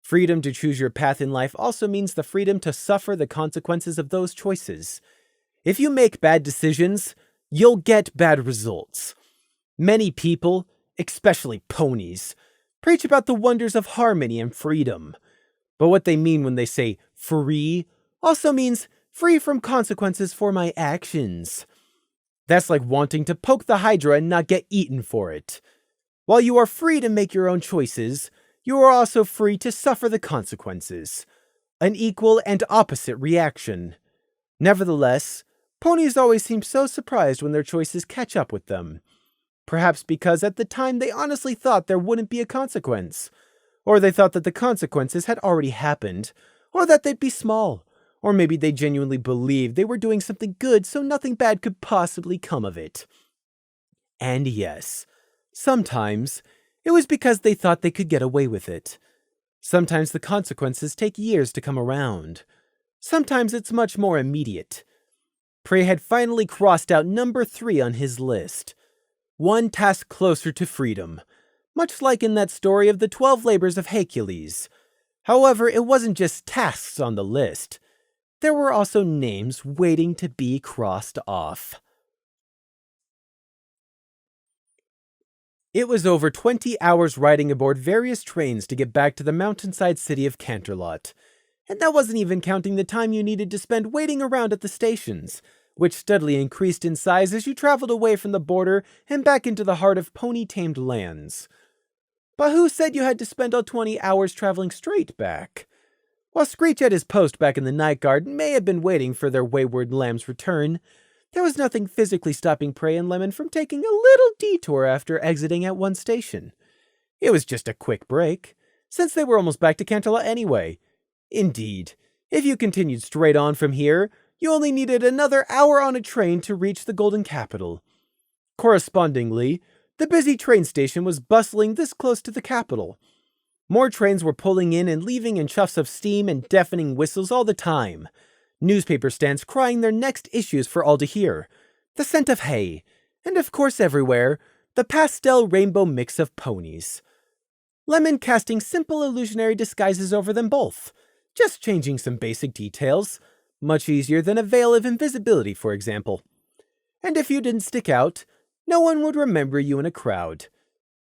Freedom to choose your path in life also means the freedom to suffer the consequences of those choices. If you make bad decisions, you'll get bad results. Many people, especially ponies, preach about the wonders of harmony and freedom. But what they mean when they say free also means free from consequences for my actions. That's like wanting to poke the Hydra and not get eaten for it. While you are free to make your own choices, you are also free to suffer the consequences. An equal and opposite reaction. Nevertheless, ponies always seem so surprised when their choices catch up with them. Perhaps because at the time they honestly thought there wouldn't be a consequence. Or they thought that the consequences had already happened. Or that they'd be small. Or maybe they genuinely believed they were doing something good so nothing bad could possibly come of it. And yes, sometimes it was because they thought they could get away with it. Sometimes the consequences take years to come around. Sometimes it's much more immediate. Prey had finally crossed out number 3 on his list. One task closer to freedom, much like in that story of the 12 labors of Hercules. However, it wasn't just tasks on the list. There were also names waiting to be crossed off. It was over 20 hours riding aboard various trains to get back to the mountainside city of Canterlot. And that wasn't even counting the time you needed to spend waiting around at the stations, which steadily increased in size as you traveled away from the border and back into the heart of pony-tamed lands. But who said you had to spend all 20 hours traveling straight back? While Screech at his post back in the night guard may have been waiting for their wayward lamb's return, there was nothing physically stopping Prey and Lemon from taking a little detour after exiting at one station. It was just a quick break, since they were almost back to Canterlot anyway. Indeed, if you continued straight on from here, you only needed another hour on a train to reach the Golden Capital. Correspondingly, the busy train station was bustling this close to the capital. More trains were pulling in and leaving in chuffs of steam and deafening whistles all the time. Newspaper stands crying their next issues for all to hear. The scent of hay. And of course everywhere, the pastel rainbow mix of ponies. Lemon casting simple illusionary disguises over them both. Just changing some basic details. Much easier than a veil of invisibility, for example. And if you didn't stick out, no one would remember you in a crowd.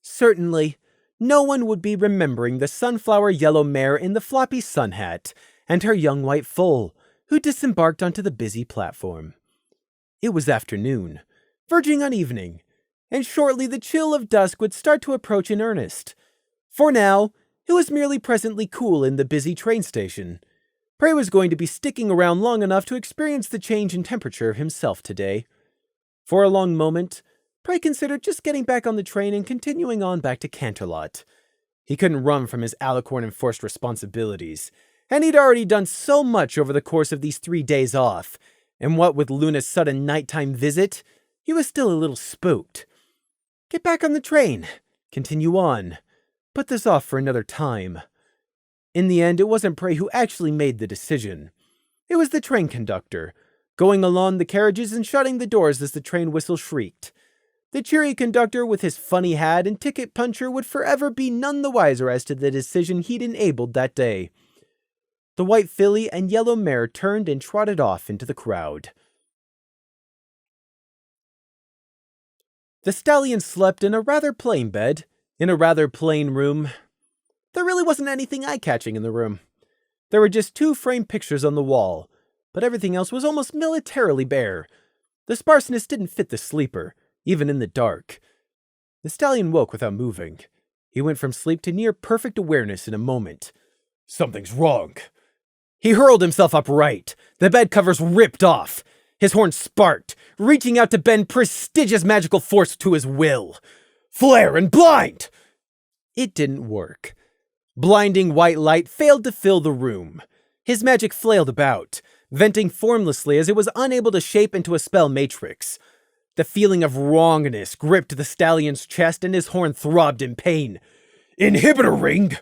Certainly, no one would be remembering the sunflower yellow mare in the floppy sun hat and her young white foal, who disembarked onto the busy platform. It was afternoon, verging on evening, and shortly the chill of dusk would start to approach in earnest. For now, it was merely presently cool in the busy train station. Prey was going to be sticking around long enough to experience the change in temperature himself today. For a long moment, Prey considered just getting back on the train and continuing on back to Canterlot. He couldn't run from his alicorn-enforced responsibilities, and he'd already done so much over the course of these 3 days off, and what with Luna's sudden nighttime visit, he was still a little spooked. Get back on the train. continue on, put this off for another time. In the end, it wasn't Prey who actually made the decision. It was the train conductor, going along the carriages and shutting the doors as the train whistle shrieked. The cheery conductor with his funny hat and ticket puncher would forever be none the wiser as to the decision he'd enabled that day. The white filly and yellow mare turned and trotted off into the crowd. The stallion slept in a rather plain bed, in a rather plain room. There really wasn't anything eye-catching in the room. There were just 2 framed pictures on the wall, but everything else was almost militarily bare. The sparseness didn't fit the sleeper, even in the dark. The stallion woke without moving. He went from sleep to near perfect awareness in a moment. Something's wrong. He hurled himself upright, the bed covers ripped off. His horn sparked, reaching out to bend prestigious magical force to his will. Flare and blind! It didn't work. Blinding white light failed to fill the room. His magic flailed about, venting formlessly as it was unable to shape into a spell matrix. The feeling of wrongness gripped the stallion's chest and his horn throbbed in pain. Inhibitor ring!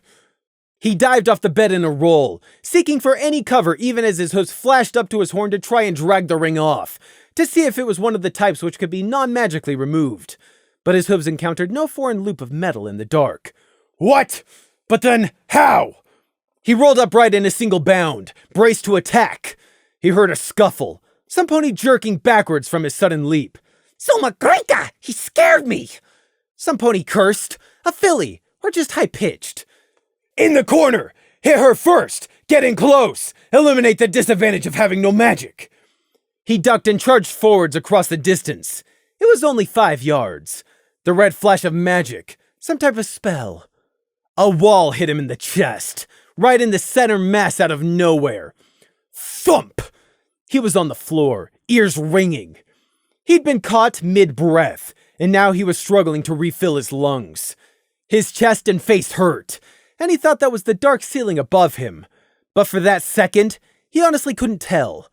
He dived off the bed in a roll, seeking for any cover even as his hooves flashed up to his horn to try and drag the ring off, to see if it was one of the types which could be non-magically removed. But his hooves encountered no foreign loop of metal in the dark. What? But then, how? He rolled upright in a single bound, braced to attack. He heard a scuffle, some pony jerking backwards from his sudden leap. Somagrinka! He scared me! Some pony cursed, a filly, or just high-pitched. In the corner! Hit her first! Get in close! Eliminate the disadvantage of having no magic! He ducked and charged forwards across the distance. It was only 5 yards. The red flash of magic, some type of spell. A wall hit him in the chest, right in the center mass out of nowhere. Thump! He was on the floor, ears ringing. He'd been caught mid-breath, and now he was struggling to refill his lungs. His chest and face hurt, and he thought that was the dark ceiling above him. But for that second, he honestly couldn't tell.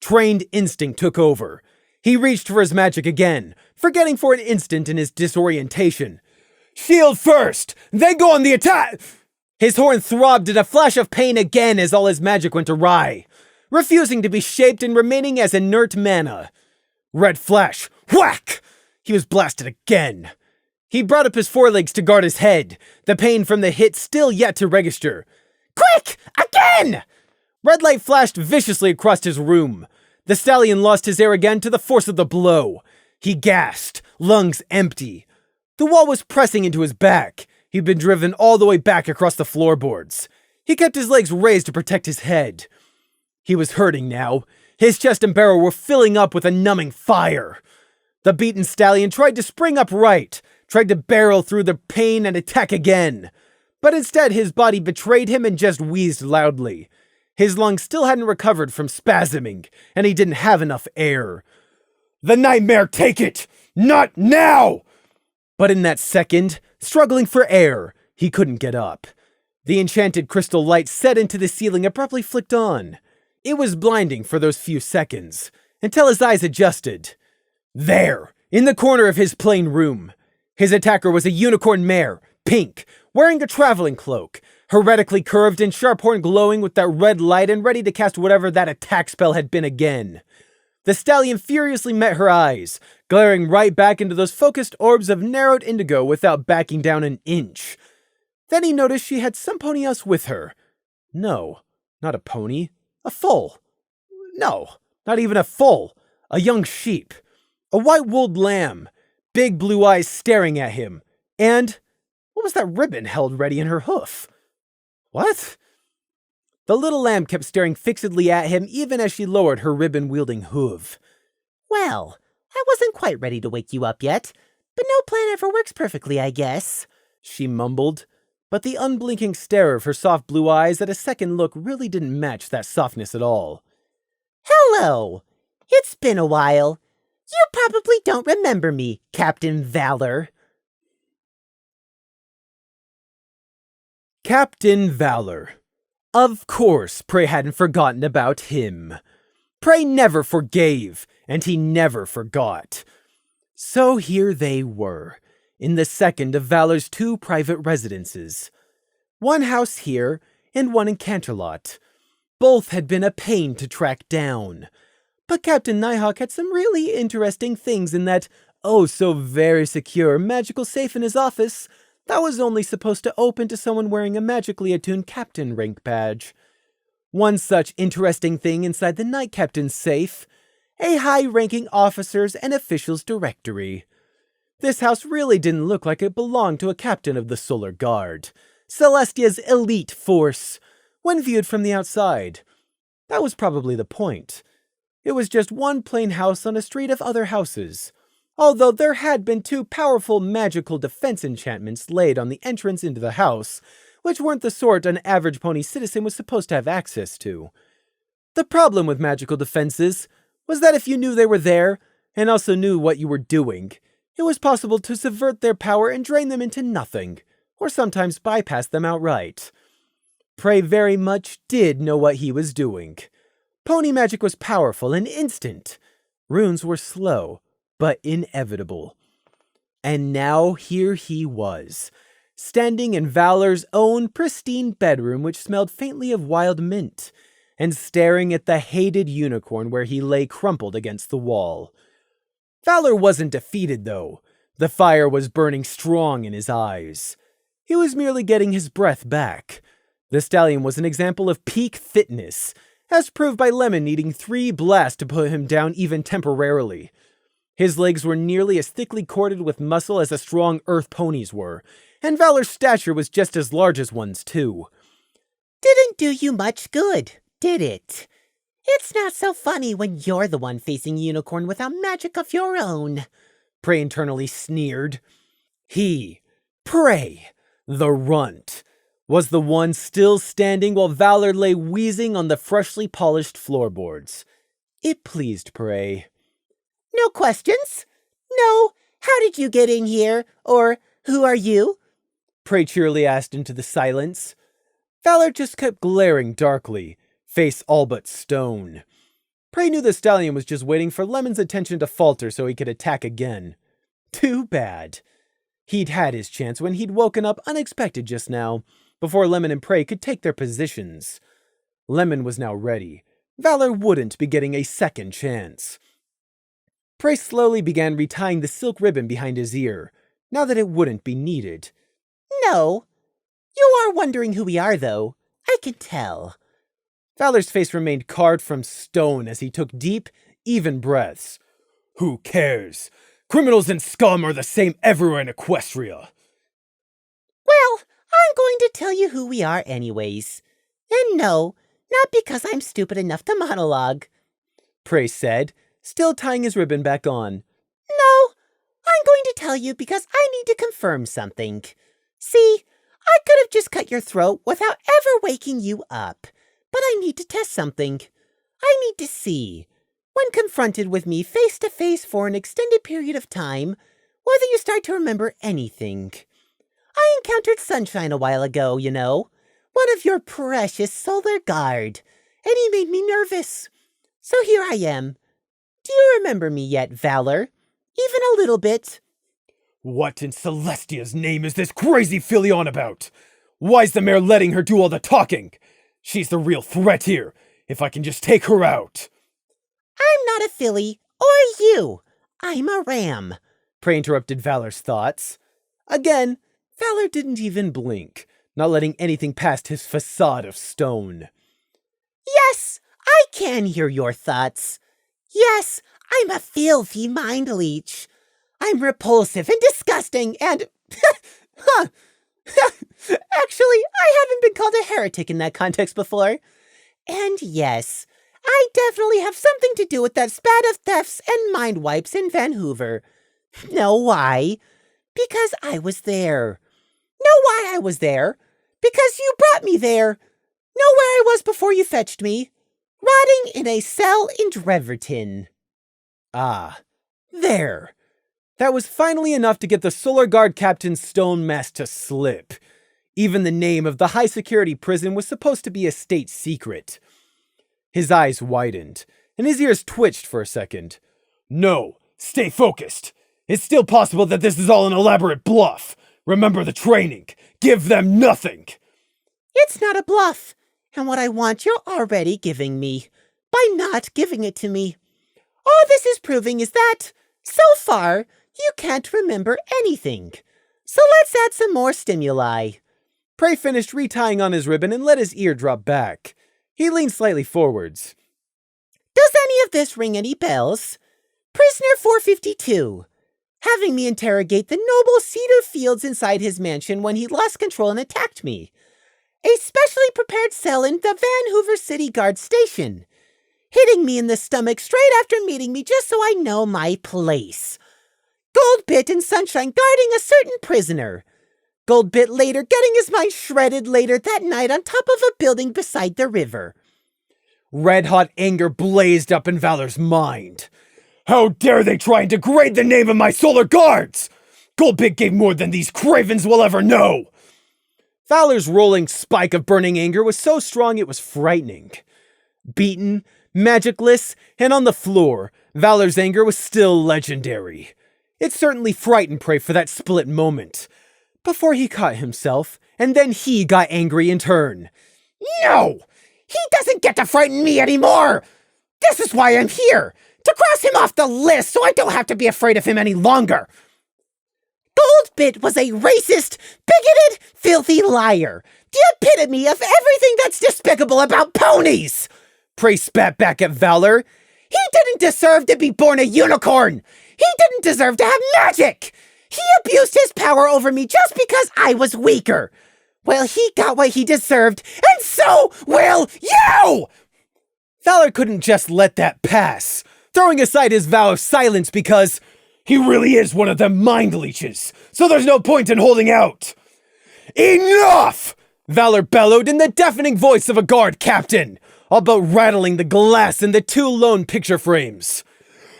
Trained instinct took over. He reached for his magic again, forgetting for an instant in his disorientation. Shield first, then go on the attack! His horn throbbed in a flash of pain again as all his magic went awry, refusing to be shaped and remaining as inert mana. Red flash, whack! He was blasted again. He brought up his forelegs to guard his head, the pain from the hit still yet to register. Quick! Again! Red light flashed viciously across his room. The stallion lost his air again to the force of the blow. He gasped, lungs empty. The wall was pressing into his back. He'd been driven all the way back across the floorboards. He kept his legs raised to protect his head. He was hurting now. His chest and barrel were filling up with a numbing fire. The beaten stallion tried to spring upright, tried to barrel through the pain and attack again. But instead his body betrayed him and just wheezed loudly. His lungs still hadn't recovered from spasming, and he didn't have enough air. The nightmare, take it! Not now! But in that second, struggling for air, he couldn't get up. The enchanted crystal light set into the ceiling abruptly flicked on. It was blinding for those few seconds, until his eyes adjusted. There, in the corner of his plain room. His attacker was a unicorn mare, pink, wearing a traveling cloak, heretically curved and sharp horn glowing with that red light and ready to cast whatever that attack spell had been again. The stallion furiously met her eyes, glaring right back into those focused orbs of narrowed indigo without backing down an inch. Then he noticed she had some pony else with her. No, not a pony. A foal. No, not even a foal. A young sheep. A white-wooled lamb. Big blue eyes staring at him. And what was that ribbon held ready in her hoof? What? The little lamb kept staring fixedly at him even as she lowered her ribbon-wielding hoof. Well, I wasn't quite ready to wake you up yet, but no plan ever works perfectly, I guess, she mumbled. But the unblinking stare of her soft blue eyes at a second look really didn't match that softness at all. Hello! It's been a while. You probably don't remember me, Captain Valor. Captain Valor. Of course, Prey hadn't forgotten about him. Prey never forgave, and he never forgot. So here they were, in the second of Valor's 2 private residences. One house here, and one in Canterlot. Both had been a pain to track down. But Captain Nighthawk had some really interesting things in that oh-so-very secure magical safe in his office that was only supposed to open to someone wearing a magically attuned captain rank badge. One such interesting thing inside the Night Captain's safe, a high-ranking officers and officials directory. This house really didn't look like it belonged to a captain of the Solar Guard, Celestia's elite force, when viewed from the outside. That was probably the point. It was just one plain house on a street of other houses, although there had been 2 powerful magical defense enchantments laid on the entrance into the house, which weren't the sort an average pony citizen was supposed to have access to. The problem with magical defenses was that if you knew they were there, and also knew what you were doing, it was possible to subvert their power and drain them into nothing, or sometimes bypass them outright. Prey very much did know what he was doing. Pony magic was powerful and instant. Runes were slow, but inevitable. And now here he was, standing in Valor's own pristine bedroom which smelled faintly of wild mint, and staring at the hated unicorn where he lay crumpled against the wall. Valor wasn't defeated, though. The fire was burning strong in his eyes. He was merely getting his breath back. The stallion was an example of peak fitness, as proved by Lemon needing 3 blasts to put him down even temporarily. His legs were nearly as thickly corded with muscle as a strong earth pony's were, and Valor's stature was just as large as one's too. Didn't do you much good, did it? It's not so funny when you're the one facing unicorn without magic of your own, Prey internally sneered. He, Prey, the runt, was the one still standing while Valor lay wheezing on the freshly polished floorboards. It pleased Prey. No questions? No, how did you get in here? Or, who are you? Prey cheerily asked into the silence. Valor just kept glaring darkly, face all but stone. Prey knew the stallion was just waiting for Lemon's attention to falter so he could attack again. Too bad. He'd had his chance when he'd woken up unexpected just now, before Lemon and Prey could take their positions. Lemon was now ready. Valor wouldn't be getting a second chance. Prey slowly began retying the silk ribbon behind his ear, now that it wouldn't be needed. No. You are wondering who we are, though. I can tell. Valor's face remained carved from stone as he took deep, even breaths. Who cares? Criminals and scum are the same everywhere in Equestria. Well, I'm going to tell you who we are anyways. And no, not because I'm stupid enough to monologue, Prey said, still tying his ribbon back on. No, I'm going to tell you because I need to confirm something. See, I could have just cut your throat without ever waking you up. But I need to test something. I need to see, when confronted with me face to face for an extended period of time, whether you start to remember anything. I encountered Sunshine a while ago, you know, one of your precious Solar Guard, and he made me nervous. So here I am. Do you remember me yet, Valor? Even a little bit? What in Celestia's name is this crazy filly on about? Why's the mayor letting her do all the talking? She's the real threat here, if I can just take her out. I'm not a filly, or you. I'm a ram, Prey interrupted Valor's thoughts. Again, Valor didn't even blink, not letting anything past his facade of stone. Yes, I can hear your thoughts. Yes, I'm a filthy mind leech. I'm repulsive and disgusting and... Actually, I haven't been called a heretic in that context before. And yes, I definitely have something to do with that spat of thefts and mind wipes in Vancouver. Know why? Because I was there. Know why I was there? Because you brought me there. Know where I was before you fetched me? Rotting in a cell in Dreverton. Ah, there. That was finally enough to get the Solar Guard captain's stone mask to slip. Even the name of the high-security prison was supposed to be a state secret. His eyes widened, and his ears twitched for a second. No, stay focused. It's still possible that this is all an elaborate bluff. Remember the training. Give them nothing. It's not a bluff, and what I want you're already giving me, by not giving it to me. All this is proving is that, so far, you can't remember anything. So let's add some more stimuli. Prey finished retying on his ribbon and let his ear drop back. He leaned slightly forwards. Does any of this ring any bells? Prisoner 452. Having me interrogate the noble cedar fields inside his mansion when he lost control and attacked me. A specially prepared cell in the Van Hoover City Guard Station. Hitting me in the stomach straight after meeting me just so I know my place. Goldbit and Sunshine guarding a certain prisoner. Goldbit later getting his mind shredded later that night on top of a building beside the river. Red-hot anger blazed up in Valor's mind. How dare they try and degrade the name of my Solar Guards! Goldbit gave more than these cravens will ever know! Valor's rolling spike of burning anger was so strong it was frightening. Beaten, magicless, and on the floor, Valor's anger was still legendary. It certainly frightened Prey for that split moment, before he caught himself, and then he got angry in turn. No! He doesn't get to frighten me anymore! This is why I'm here! To cross him off the list so I don't have to be afraid of him any longer! Goldbit was a racist, bigoted, filthy liar! The epitome of everything that's despicable about ponies! Prey spat back at Valor. He didn't deserve to be born a unicorn! He didn't deserve to have magic! He abused his power over me just because I was weaker! Well, he got what he deserved, and so will you! Valor couldn't just let that pass, throwing aside his vow of silence because he really is one of them mind leeches, so there's no point in holding out. Enough! Valor bellowed in the deafening voice of a guard captain, all but rattling the glass in the two lone picture frames.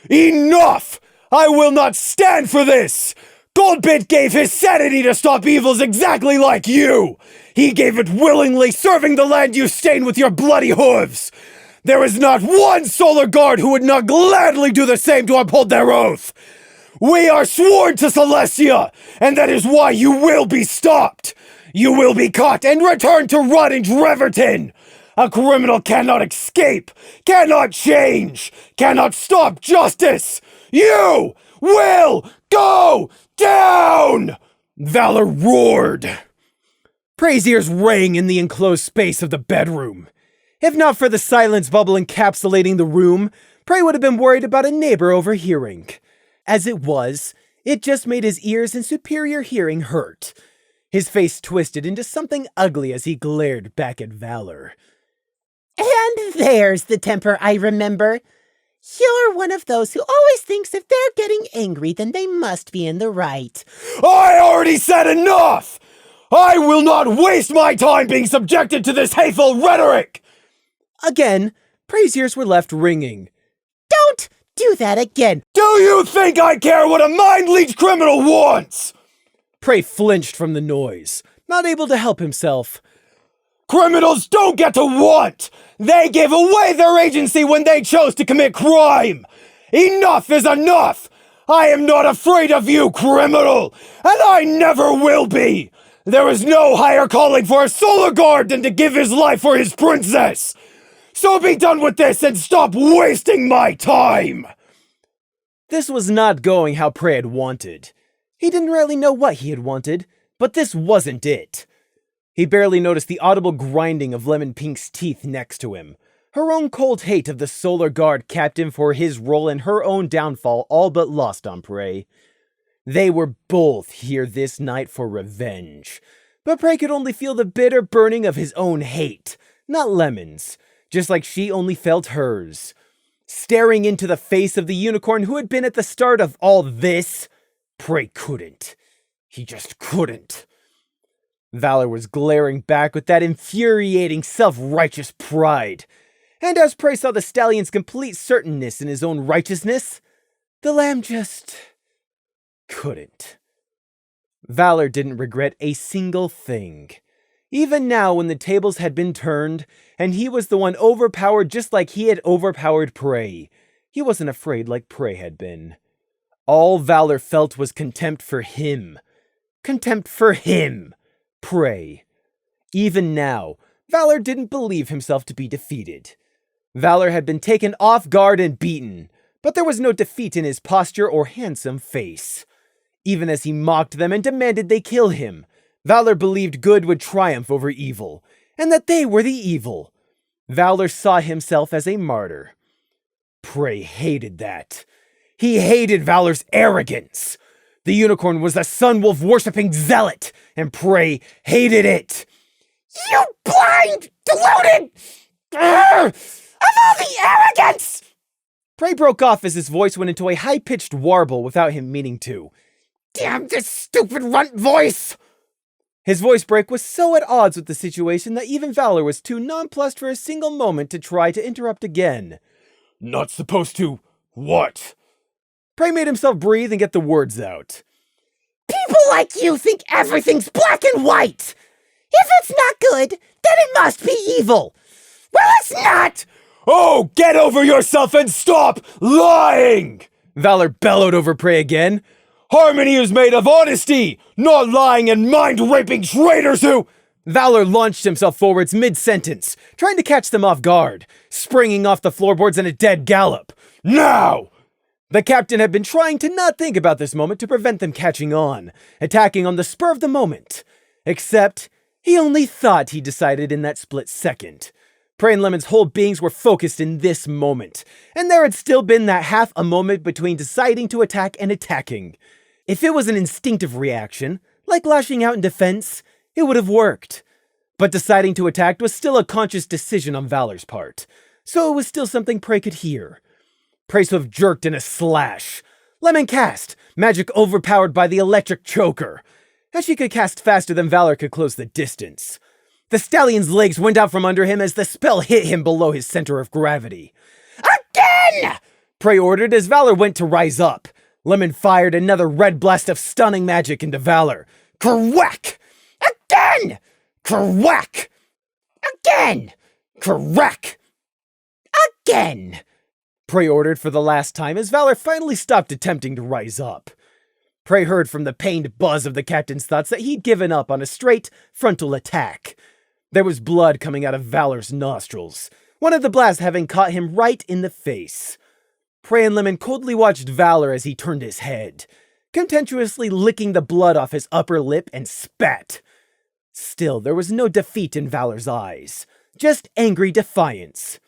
Enough! I will not stand for this! Goldbit gave his sanity to stop evils exactly like you! He gave it willingly, serving the land you stained with your bloody hooves! There is not one Solar Guard who would not gladly do the same to uphold their oath! We are sworn to Celestia, and that is why you will be stopped! You will be caught and returned to rot in Dreverton! A criminal cannot escape, cannot change, cannot stop justice! You will go down! Valor roared. Prey's ears rang in the enclosed space of the bedroom. If not for the silence bubble encapsulating the room, Prey would have been worried about a neighbor overhearing. As it was, it just made his ears and superior hearing hurt. His face twisted into something ugly as he glared back at Valor. And there's the temper I remember. You're one of those who always thinks if they're getting angry, then they must be in the right. I already said enough! I will not waste my time being subjected to this hateful rhetoric! Again, Prey's ears were left ringing. Don't do that again! Do you think I care what a mind-leech criminal wants? Prey flinched from the noise, not able to help himself. Criminals don't get to want! They gave away their agency when they chose to commit crime! Enough is enough! I am not afraid of you, criminal! And I never will be! There is no higher calling for a Solar Guard than to give his life for his princess! So be done with this and stop wasting my time! This was not going how Prey had wanted. He didn't really know what he had wanted, but this wasn't it. He barely noticed the audible grinding of Lemon Pink's teeth next to him. Her own cold hate of the Solar Guard captain for his role in her own downfall all but lost on Prey. They were both here this night for revenge. But Prey could only feel the bitter burning of his own hate, not Lemon's, just like she only felt hers. Staring into the face of the unicorn who had been at the start of all this, Prey couldn't. He just couldn't. Valor was glaring back with that infuriating, self-righteous pride. And as Prey saw the stallion's complete certainness in his own righteousness, the lamb just couldn't. Valor didn't regret a single thing. Even now, when the tables had been turned, and he was the one overpowered just like he had overpowered Prey, he wasn't afraid like Prey had been. All Valor felt was contempt for him. Contempt for him, Prey. Even now, Valor didn't believe himself to be defeated. Valor had been taken off guard and beaten, but there was no defeat in his posture or handsome face. Even as he mocked them and demanded they kill him, Valor believed good would triumph over evil, and that they were the evil. Valor saw himself as a martyr. Prey hated that. He hated Valor's arrogance. The unicorn was the sun-wolf worshipping zealot, and Prey hated it. You blind, deluded! Of all the arrogance! Prey broke off as his voice went into a high-pitched warble without him meaning to. Damn this stupid runt voice! His voice break was so at odds with the situation that even Valor was too nonplussed for a single moment to try to interrupt again. Not supposed to what? Prey made himself breathe and get the words out. People like you think everything's black and white! If it's not good, then it must be evil! Well, it's not! Oh, get over yourself and stop lying! Valor bellowed over Prey again. Harmony is made of honesty, not lying and mind-raping traitors who— Valor launched himself forwards mid-sentence, trying to catch them off guard, springing off the floorboards in a dead gallop. Now! The captain had been trying to not think about this moment to prevent them catching on, attacking on the spur of the moment. Except, he only thought he decided in that split second. Prey and Lemon's whole beings were focused in this moment, and there had still been that half a moment between deciding to attack and attacking. If it was an instinctive reaction, like lashing out in defense, it would have worked. But deciding to attack was still a conscious decision on Valor's part, so it was still something Prey could hear. Prey swift jerked in a slash. Lemon cast, magic overpowered by the electric choker. As she could cast faster than Valor could close the distance. The stallion's legs went out from under him as the spell hit him below his center of gravity. Again! Prey ordered as Valor went to rise up. Lemon fired another red blast of stunning magic into Valor. Crack! Again! Crack! Again! Crack! Again! Prey ordered for the last time as Valor finally stopped attempting to rise up. Prey heard from the pained buzz of the captain's thoughts that he'd given up on a straight, frontal attack. There was blood coming out of Valor's nostrils, one of the blasts having caught him right in the face. Prey and Lemon coldly watched Valor as he turned his head, contemptuously licking the blood off his upper lip and spat. Still, there was no defeat in Valor's eyes, just angry defiance.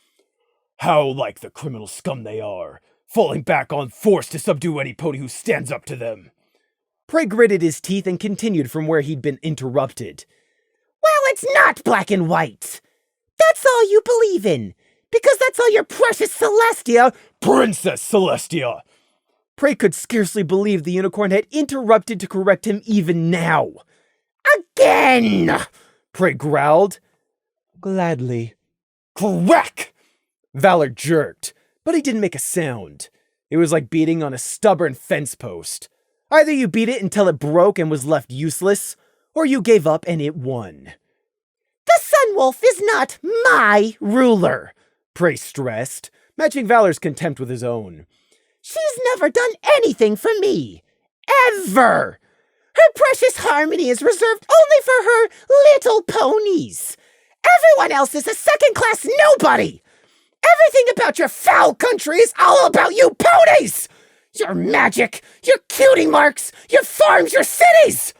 How like the criminal scum they are, falling back on force to subdue any pony who stands up to them. Prey gritted his teeth and continued from where he'd been interrupted. Well, it's not black and white. That's all you believe in, because that's all your precious Celestia— Princess Celestia! Prey could scarcely believe the unicorn had interrupted to correct him even now. Again! Prey growled. Gladly. Crack! Valor jerked, but he didn't make a sound. It was like beating on a stubborn fence post. Either you beat it until it broke and was left useless, or you gave up and it won. The Sun Wolf is not my ruler, Prey stressed, matching Valor's contempt with his own. She's never done anything for me. Ever. Her precious harmony is reserved only for her little ponies. Everyone else is a second-class nobody. Everything about your foul country is all about you ponies! Your magic, your cutie marks, your farms, your cities!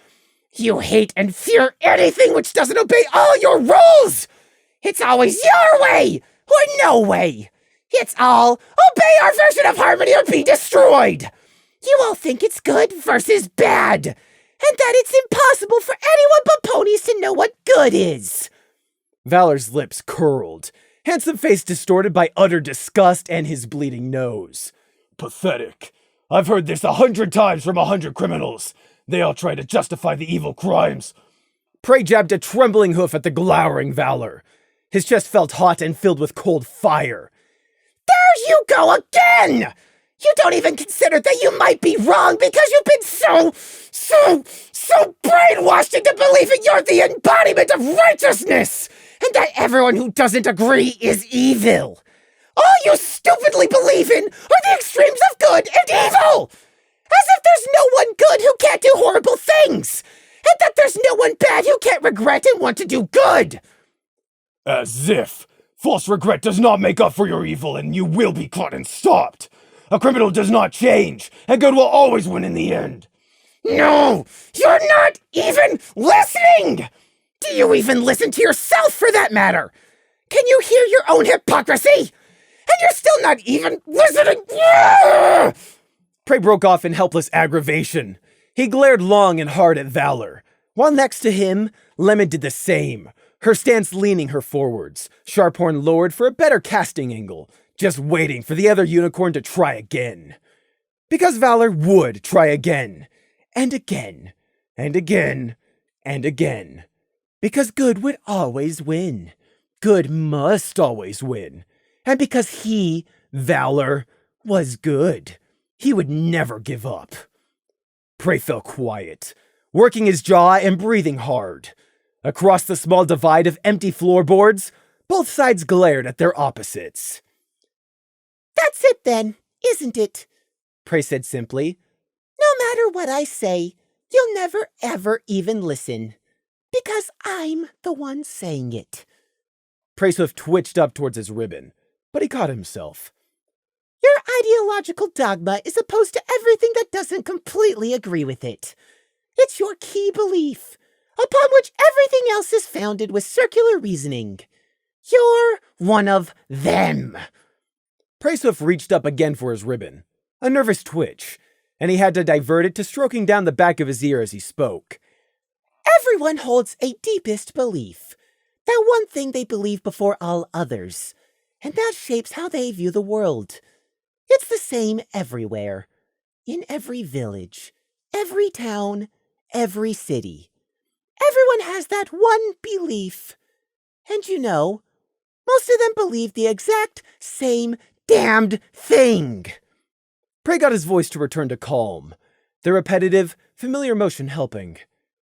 You hate and fear anything which doesn't obey all your rules! It's always your way, or no way! It's all, obey our version of harmony or be destroyed! You all think it's good versus bad, and that it's impossible for anyone but ponies to know what good is! Valor's lips curled, handsome face distorted by utter disgust and his bleeding nose. Pathetic. I've heard this 100 times from 100 criminals. They all try to justify the evil crimes. Prey jabbed a trembling hoof at the glowering Valor. His chest felt hot and filled with cold fire. There you go again! You don't even consider that you might be wrong because you've been so brainwashed into believing you're the embodiment of righteousness, and that everyone who doesn't agree is evil. All you stupidly believe in are the extremes of good and evil! do horrible things, and that there's no one bad who can't regret and want to do good. As if. False regret does not make up for your evil, and you will be caught and stopped. A criminal does not change, and good will always win in the end. No, you're not even listening! Do you even listen to yourself, for that matter? Can you hear your own hypocrisy? And you're still not even listening! Prey broke off in helpless aggravation. He glared long and hard at Valor. While next to him, Lemon did the same, her stance leaning her forwards, Sharphorn lowered for a better casting angle, just waiting for the other unicorn to try again. Because Valor would try again, and again, and again, and again. Because good would always win. Good must always win. And because he, Valor, was good, he would never give up. Prey fell quiet, working his jaw and breathing hard. Across the small divide of empty floorboards, both sides glared at their opposites. That's it then, isn't it? Prey said simply. No matter what I say, you'll never ever even listen. Because I'm the one saying it. Prayswift twitched up towards his ribbon, but he caught himself. Your ideological dogma is opposed to everything that doesn't completely agree with it. It's your key belief, upon which everything else is founded with circular reasoning. You're one of them. Prayswift reached up again for his ribbon, a nervous twitch, and he had to divert it to stroking down the back of his ear as he spoke. Everyone holds a deepest belief, that one thing they believe before all others, and that shapes how they view the world. It's the same everywhere, in every village, every town, every city. Everyone has that one belief. And you know, most of them believe the exact same damned thing. Prey got his voice to return to calm, the repetitive, familiar motion helping.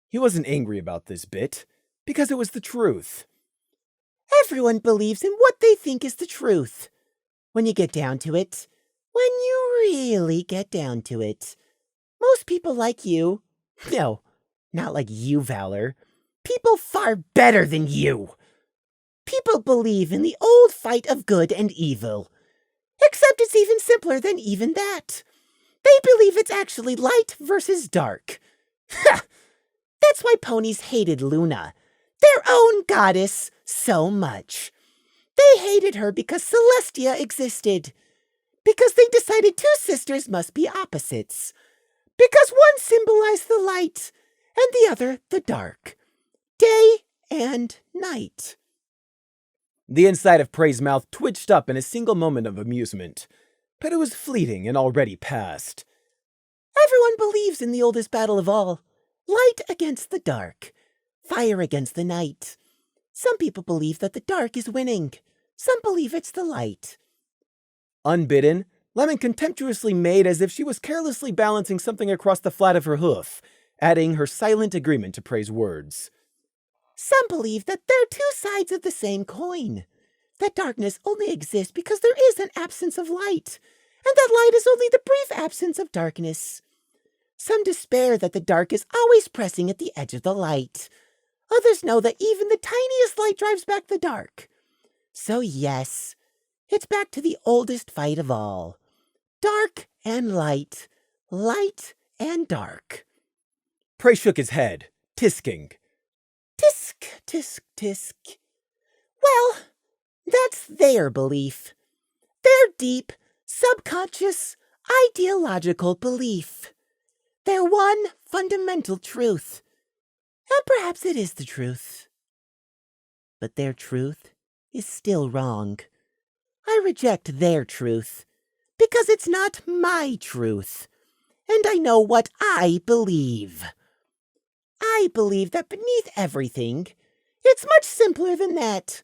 He wasn't angry about this bit, because it was the truth. Everyone believes in what they think is the truth. When you get down to it, when you really get down to it, most people like you, no, not like you, Valor, people far better than you. People believe in the old fight of good and evil, except it's even simpler than even that. They believe it's actually light versus dark. Ha! That's why ponies hated Luna, their own goddess, so much. They hated her because Celestia existed. Because they decided two sisters must be opposites. Because one symbolized the light, and the other the dark. Day and night. The inside of Prey's mouth twitched up in a single moment of amusement, but it was fleeting and already past. Everyone believes in the oldest battle of all. Light against the dark. Fire against the night. Some people believe that the dark is winning. Some believe it's the light. Unbidden, Lemon contemptuously made as if she was carelessly balancing something across the flat of her hoof, adding her silent agreement to Prey's words. Some believe that they're two sides of the same coin. That darkness only exists because there is an absence of light, and that light is only the brief absence of darkness. Some despair that the dark is always pressing at the edge of the light. Others know that even the tiniest light drives back the dark. So yes, it's back to the oldest fight of all. Dark and light, light and dark. Prey shook his head, tisking. Tisk, tisk, tisk. Well, that's their belief. Their deep, subconscious, ideological belief. Their one fundamental truth. And perhaps it is the truth. But their truth is still wrong. I reject their truth, because it's not my truth. And I know what I believe. I believe that beneath everything, it's much simpler than that.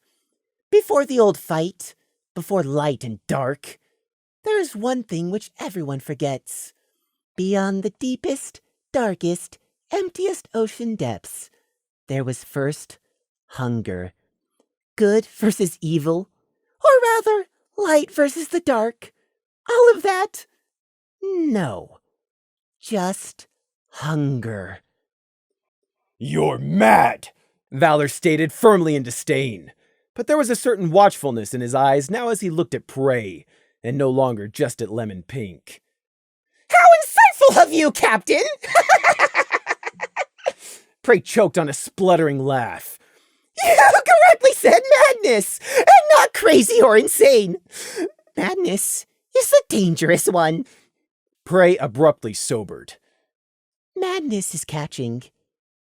Before the old fight, before light and dark, there is one thing which everyone forgets. Beyond the deepest, darkest, emptiest ocean depths, there was first hunger. Good versus evil, or rather, light versus the dark. All of that? No. Just Hunger. You're mad, Valor stated firmly in disdain. But there was a certain watchfulness in his eyes now as he looked at Prey, and no longer just at Lemon Pink. How insightful of you, Captain! Prey choked on a spluttering laugh. You correctly said madness, and not crazy or insane. Madness is the dangerous one. Prey abruptly sobered. Madness is catching.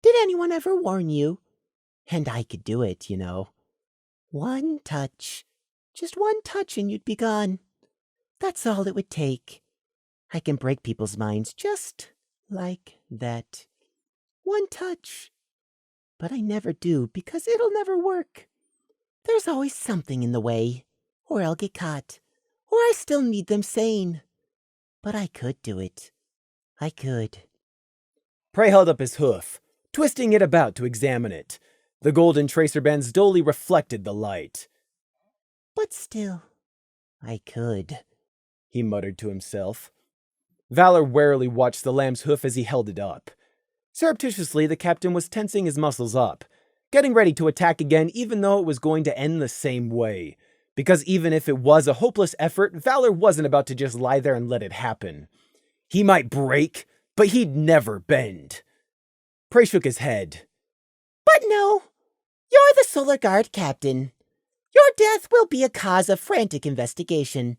Did anyone ever warn you? And I could do it, you know. One touch. Just one touch and you'd be gone. That's all it would take. I can break people's minds just like that. One touch. But I never do because it'll never work. There's always something in the way. Or I'll get caught. Or I still need them sane. But I could do it. I could. Prey held up his hoof, twisting it about to examine it. The golden tracer bands dully reflected the light. But still, I could, he muttered to himself. Valor warily watched the lamb's hoof as he held it up. Surreptitiously, the captain was tensing his muscles up, getting ready to attack again even though it was going to end the same way. Because even if it was a hopeless effort, Valor wasn't about to just lie there and let it happen. He might break, but he'd never bend. Prey shook his head. But no, you're the Solar Guard captain. Your death will be a cause of frantic investigation.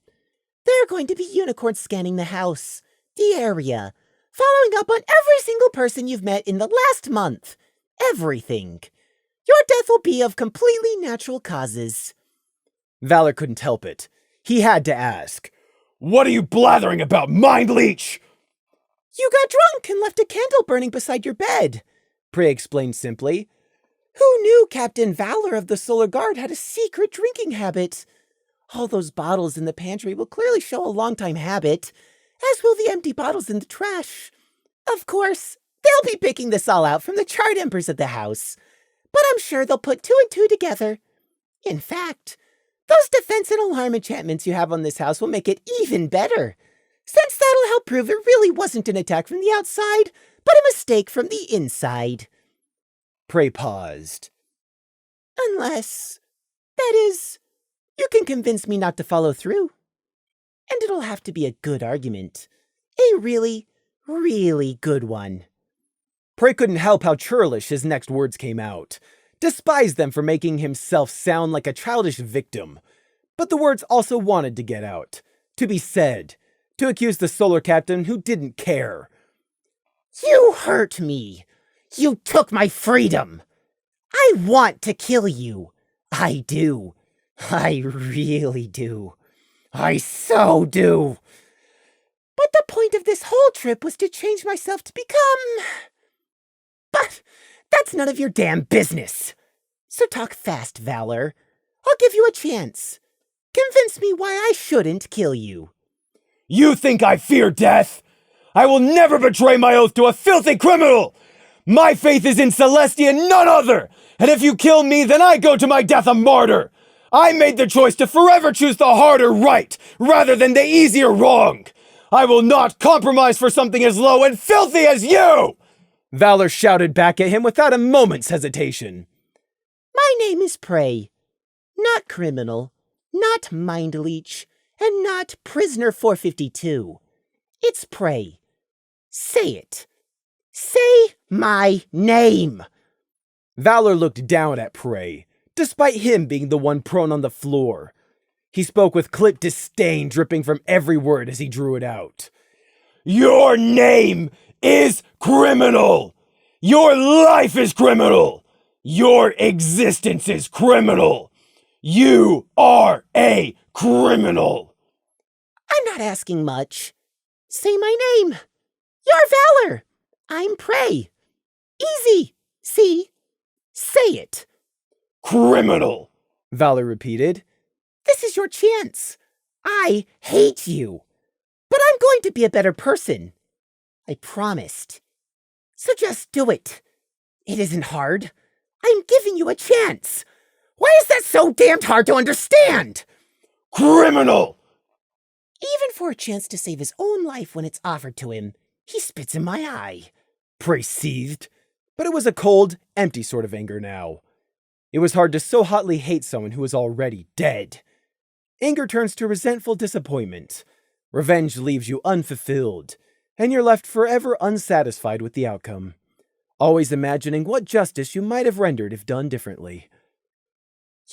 There are going to be unicorns scanning the house, the area, following up on every single person you've met in the last month. Everything. Your death will be of completely natural causes. Valor couldn't help it. He had to ask. What are you blathering about, Mind Leech? You got drunk and left a candle burning beside your bed, Prey explained simply. Who knew Captain Valor of the Solar Guard had a secret drinking habit? All those bottles in the pantry will clearly show a long-time habit, as will the empty bottles in the trash. Of course, they'll be picking this all out from the chart embers of the house, but I'm sure they'll put two and two together. In fact, those defense and alarm enchantments you have on this house will make it even better, since that'll help prove it really wasn't an attack from the outside, but a mistake from the inside. Prey paused. Unless, that is, you can convince me not to follow through. And it'll have to be a good argument. A really, really good one. Prey couldn't help how churlish his next words came out. Despised them for making himself sound like a childish victim. But the words also wanted to get out. To be said. To accuse the Solar Captain who didn't care. You hurt me. You took my freedom. I want to kill you. I do. I really do. I so do. But the point of this whole trip was to change myself to become... But that's none of your damn business. So talk fast, Valor. I'll give you a chance. Convince me why I shouldn't kill you. You think I fear death? I will never betray my oath to a filthy criminal! My faith is in Celestia and none other! And if you kill me, then I go to my death a martyr! I made the choice to forever choose the harder right, rather than the easier wrong! I will not compromise for something as low and filthy as you! Valor shouted back at him without a moment's hesitation. My name is Prey. Not criminal, not mind leech, and not prisoner 452. It's Prey. Say it. Say my name. Valor looked down at Prey, despite him being the one prone on the floor. He spoke with clipped disdain dripping from every word as he drew it out. Your name is criminal! Your life is criminal! Your existence is criminal! You are a criminal! I'm not asking much. Say my name. You're Valor. I'm Prey. Easy. See? Say it. Criminal, Valor repeated. This is your chance. I hate you. But I'm going to be a better person. I promised. So just do it. It isn't hard. I'm giving you a chance. Why is that so damned hard to understand? Criminal! Even for a chance to save his own life when it's offered to him, he spits in my eye. Prey seethed, but it was a cold, empty sort of anger now. It was hard to so hotly hate someone who was already dead. Anger turns to resentful disappointment. Revenge leaves you unfulfilled, and you're left forever unsatisfied with the outcome, always imagining what justice you might have rendered if done differently.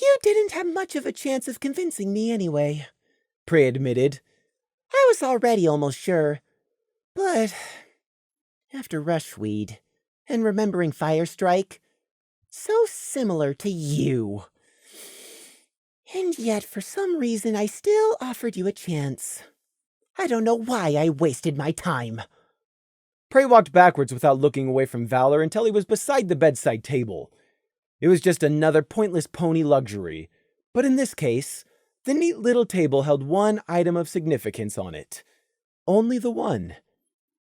You didn't have much of a chance of convincing me anyway, Prey admitted. I was already almost sure. But after Rushweed and remembering Firestrike, so similar to you. And yet, for some reason, I still offered you a chance. I don't know why I wasted my time. Prey walked backwards without looking away from Valor until he was beside the bedside table. It was just another pointless pony luxury, but in this case, the neat little table held one item of significance on it. Only the one.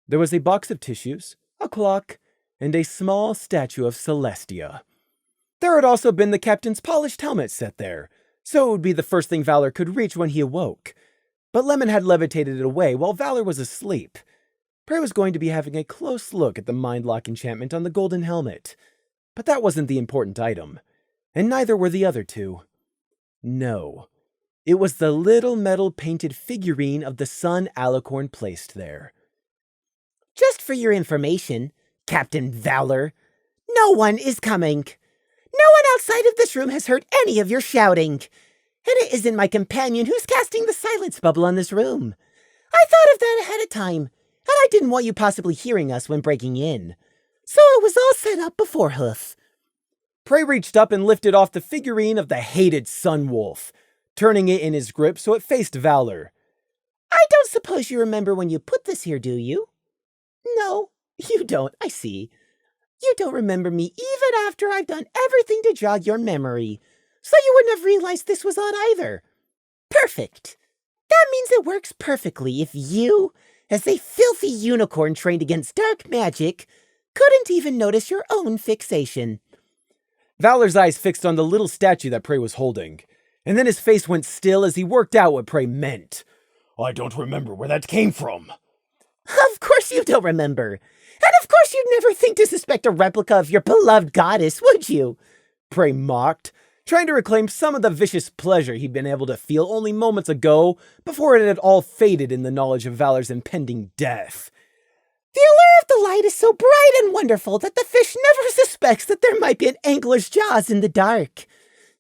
There was a box of tissues, a clock, and a small statue of Celestia. There had also been the captain's polished helmet set there, so it would be the first thing Valor could reach when he awoke. But Lemon had levitated it away while Valor was asleep. Prey was going to be having a close look at the mind-lock enchantment on the golden helmet. But that wasn't the important item, and neither were the other two. No, it was the little metal-painted figurine of the sun Alicorn placed there. Just for your information, Captain Valor, no one is coming. No one outside of this room has heard any of your shouting. And it isn't my companion who's casting the silence bubble on this room. I thought of that ahead of time, and I didn't want you possibly hearing us when breaking in. So it was all set up beforehoof. Prey reached up and lifted off the figurine of the hated Sun Wolf, turning it in his grip so it faced Valor. I don't suppose you remember when you put this here, do you? No, you don't, I see. You don't remember me even after I've done everything to jog your memory, so you wouldn't have realized this was on either. Perfect. That means it works perfectly if you, as a filthy unicorn trained against dark magic, couldn't even notice your own fixation. Valor's eyes fixed on the little statue that Prey was holding, and then his face went still as he worked out what Prey meant. I don't remember where that came from. Of course you don't remember. And of course you'd never think to suspect a replica of your beloved goddess, would you? Prey mocked, trying to reclaim some of the vicious pleasure he'd been able to feel only moments ago before it had all faded in the knowledge of Valor's impending death. The allure of the light is so bright and wonderful that the fish never suspects that there might be an angler's jaws in the dark.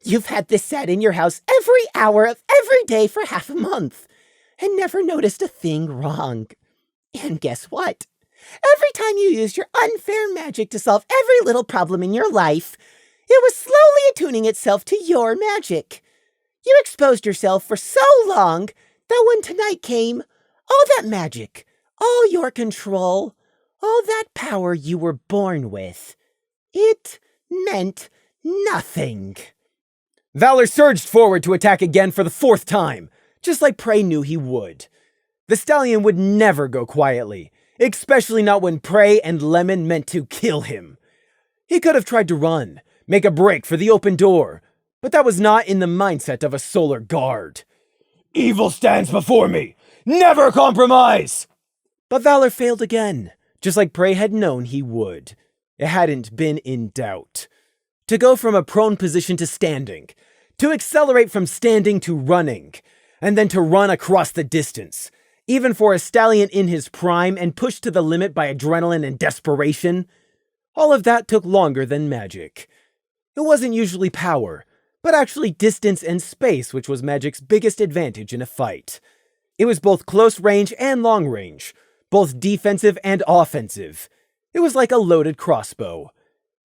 You've had this set in your house every hour of every day for half a month, and never noticed a thing wrong. And guess what? Every time you used your unfair magic to solve every little problem in your life, it was slowly attuning itself to your magic. You exposed yourself for so long that when tonight came, all that magic, all your control, all that power you were born with, it meant nothing. Valor surged forward to attack again for the fourth time, just like Prey knew he would. The stallion would never go quietly, especially not when Prey and Lemon meant to kill him. He could have tried to run, make a break for the open door, but that was not in the mindset of a solar guard. Evil stands before me! Never compromise! But Valor failed again, just like Prey had known he would. It hadn't been in doubt. To go from a prone position to standing, to accelerate from standing to running, and then to run across the distance, even for a stallion in his prime and pushed to the limit by adrenaline and desperation, all of that took longer than magic. It wasn't usually power, but actually distance and space which was magic's biggest advantage in a fight. It was both close range and long range, both defensive and offensive. It was like a loaded crossbow.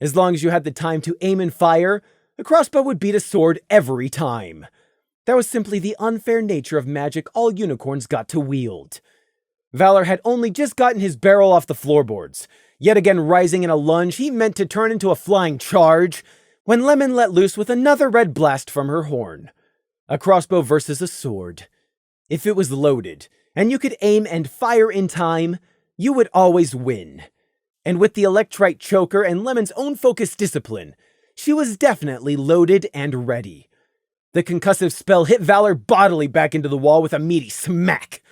As long as you had the time to aim and fire, a crossbow would beat a sword every time. That was simply the unfair nature of magic all unicorns got to wield. Valor had only just gotten his barrel off the floorboards, yet again rising in a lunge he meant to turn into a flying charge, when Lemon let loose with another red blast from her horn. A crossbow versus a sword. If it was loaded, and you could aim and fire in time, you would always win. And with the electrite choker and Lemon's own focused discipline, she was definitely loaded and ready. The concussive spell hit Valor bodily back into the wall with a meaty smack.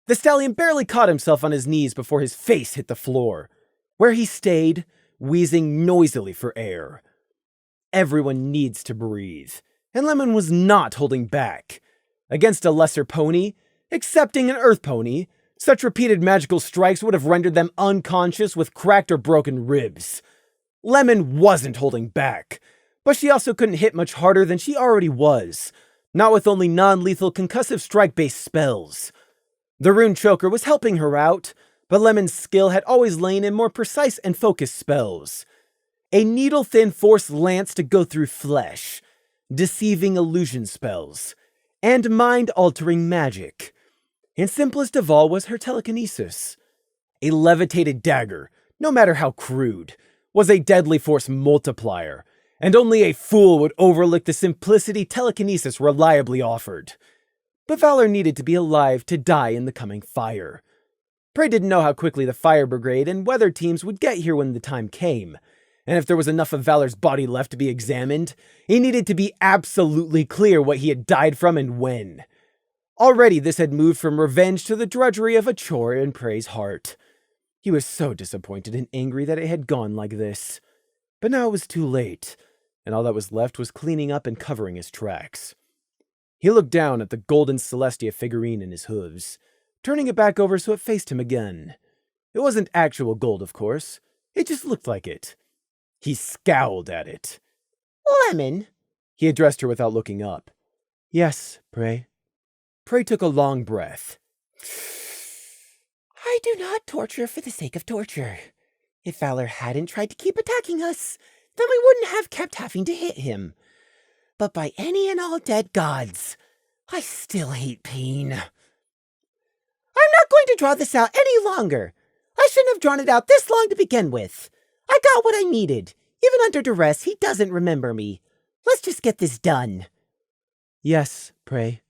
The stallion barely caught himself on his knees before his face hit the floor. where he stayed, wheezing noisily for air. Everyone needs to breathe, and Lemon was not holding back. Against a lesser pony, excepting an earth pony, such repeated magical strikes would have rendered them unconscious with cracked or broken ribs. Lemon wasn't holding back, but she also couldn't hit much harder than she already was, not with only non-lethal concussive strike-based spells. The rune choker was helping her out, but Lemon's skill had always lain in more precise and focused spells. A needle-thin force lance to go through flesh, deceiving illusion spells, and mind-altering magic. And simplest of all was her telekinesis. A levitated dagger, no matter how crude, was a deadly force multiplier, and only a fool would overlook the simplicity telekinesis reliably offered. But Valor needed to be alive to die in the coming fire. Prey didn't know how quickly the fire brigade and weather teams would get here when the time came, and if there was enough of Valor's body left to be examined, he needed to be absolutely clear what he had died from and when. Already this had moved from revenge to the drudgery of a chore in Prey's heart. He was so disappointed and angry that it had gone like this. But now it was too late, and all that was left was cleaning up and covering his tracks. He looked down at the golden Celestia figurine in his hooves, turning it back over so it faced him again. It wasn't actual gold, of course. It just looked like it. He scowled at it. Lemon? He addressed her without looking up. Yes, Prey. Prey took a long breath. I do not torture for the sake of torture. If Valor hadn't tried to keep attacking us, then we wouldn't have kept having to hit him. But by any and all dead gods, I still hate pain. I'm not going to draw this out any longer. I shouldn't have drawn it out this long to begin with. I got what I needed. Even under duress, he doesn't remember me. Let's just get this done. Yes, Prey.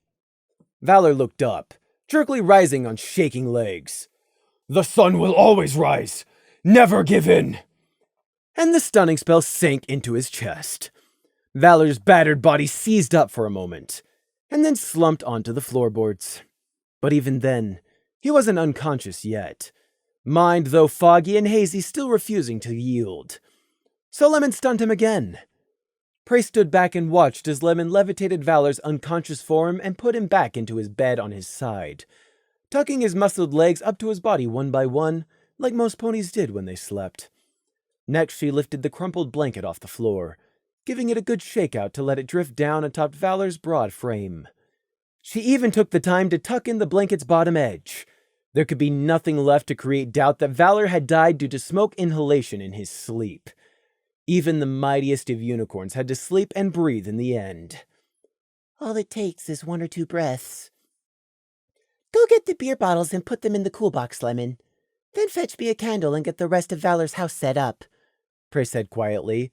Valor looked up, jerkily rising on shaking legs. The sun will always rise. Never give in. And the stunning spell sank into his chest. Valor's battered body seized up for a moment, and then slumped onto the floorboards. But even then, he wasn't unconscious yet. Mind, though foggy and hazy, still refusing to yield. So Lemon stunned him again. Prey stood back and watched as Lemon levitated Valor's unconscious form and put him back into his bed on his side, tucking his muscled legs up to his body one by one, like most ponies did when they slept. Next, she lifted the crumpled blanket off the floor, giving it a good shakeout to let it drift down atop Valor's broad frame. She even took the time to tuck in the blanket's bottom edge. There could be nothing left to create doubt that Valor had died due to smoke inhalation in his sleep. Even the mightiest of unicorns had to sleep and breathe in the end. All it takes is 1 or 2 breaths. Go get the beer bottles and put them in the cool box, Lemon. Then fetch me a candle and get the rest of Valor's house set up, Prey said quietly.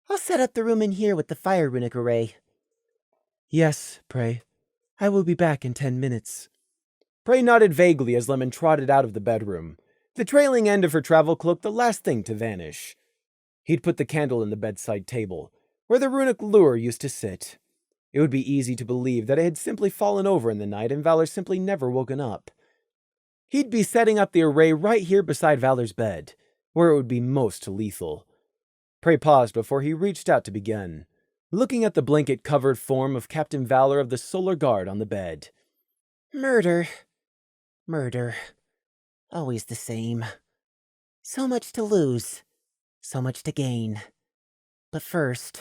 I'll set up the room in here with the fire runic array. Yes, Prey. I will be back in 10 minutes. Prey nodded vaguely as Lemon trotted out of the bedroom, the trailing end of her travel cloak the last thing to vanish. He'd put the candle in the bedside table, where the runic lure used to sit. It would be easy to believe that it had simply fallen over in the night and Valor simply never woken up. He'd be setting up the array right here beside Valor's bed, where it would be most lethal. Prey paused before he reached out to begin, looking at the blanket-covered form of Captain Valor of the Solar Guard on the bed. Murder. Murder. Always the same. So much to lose. So much to gain. But first...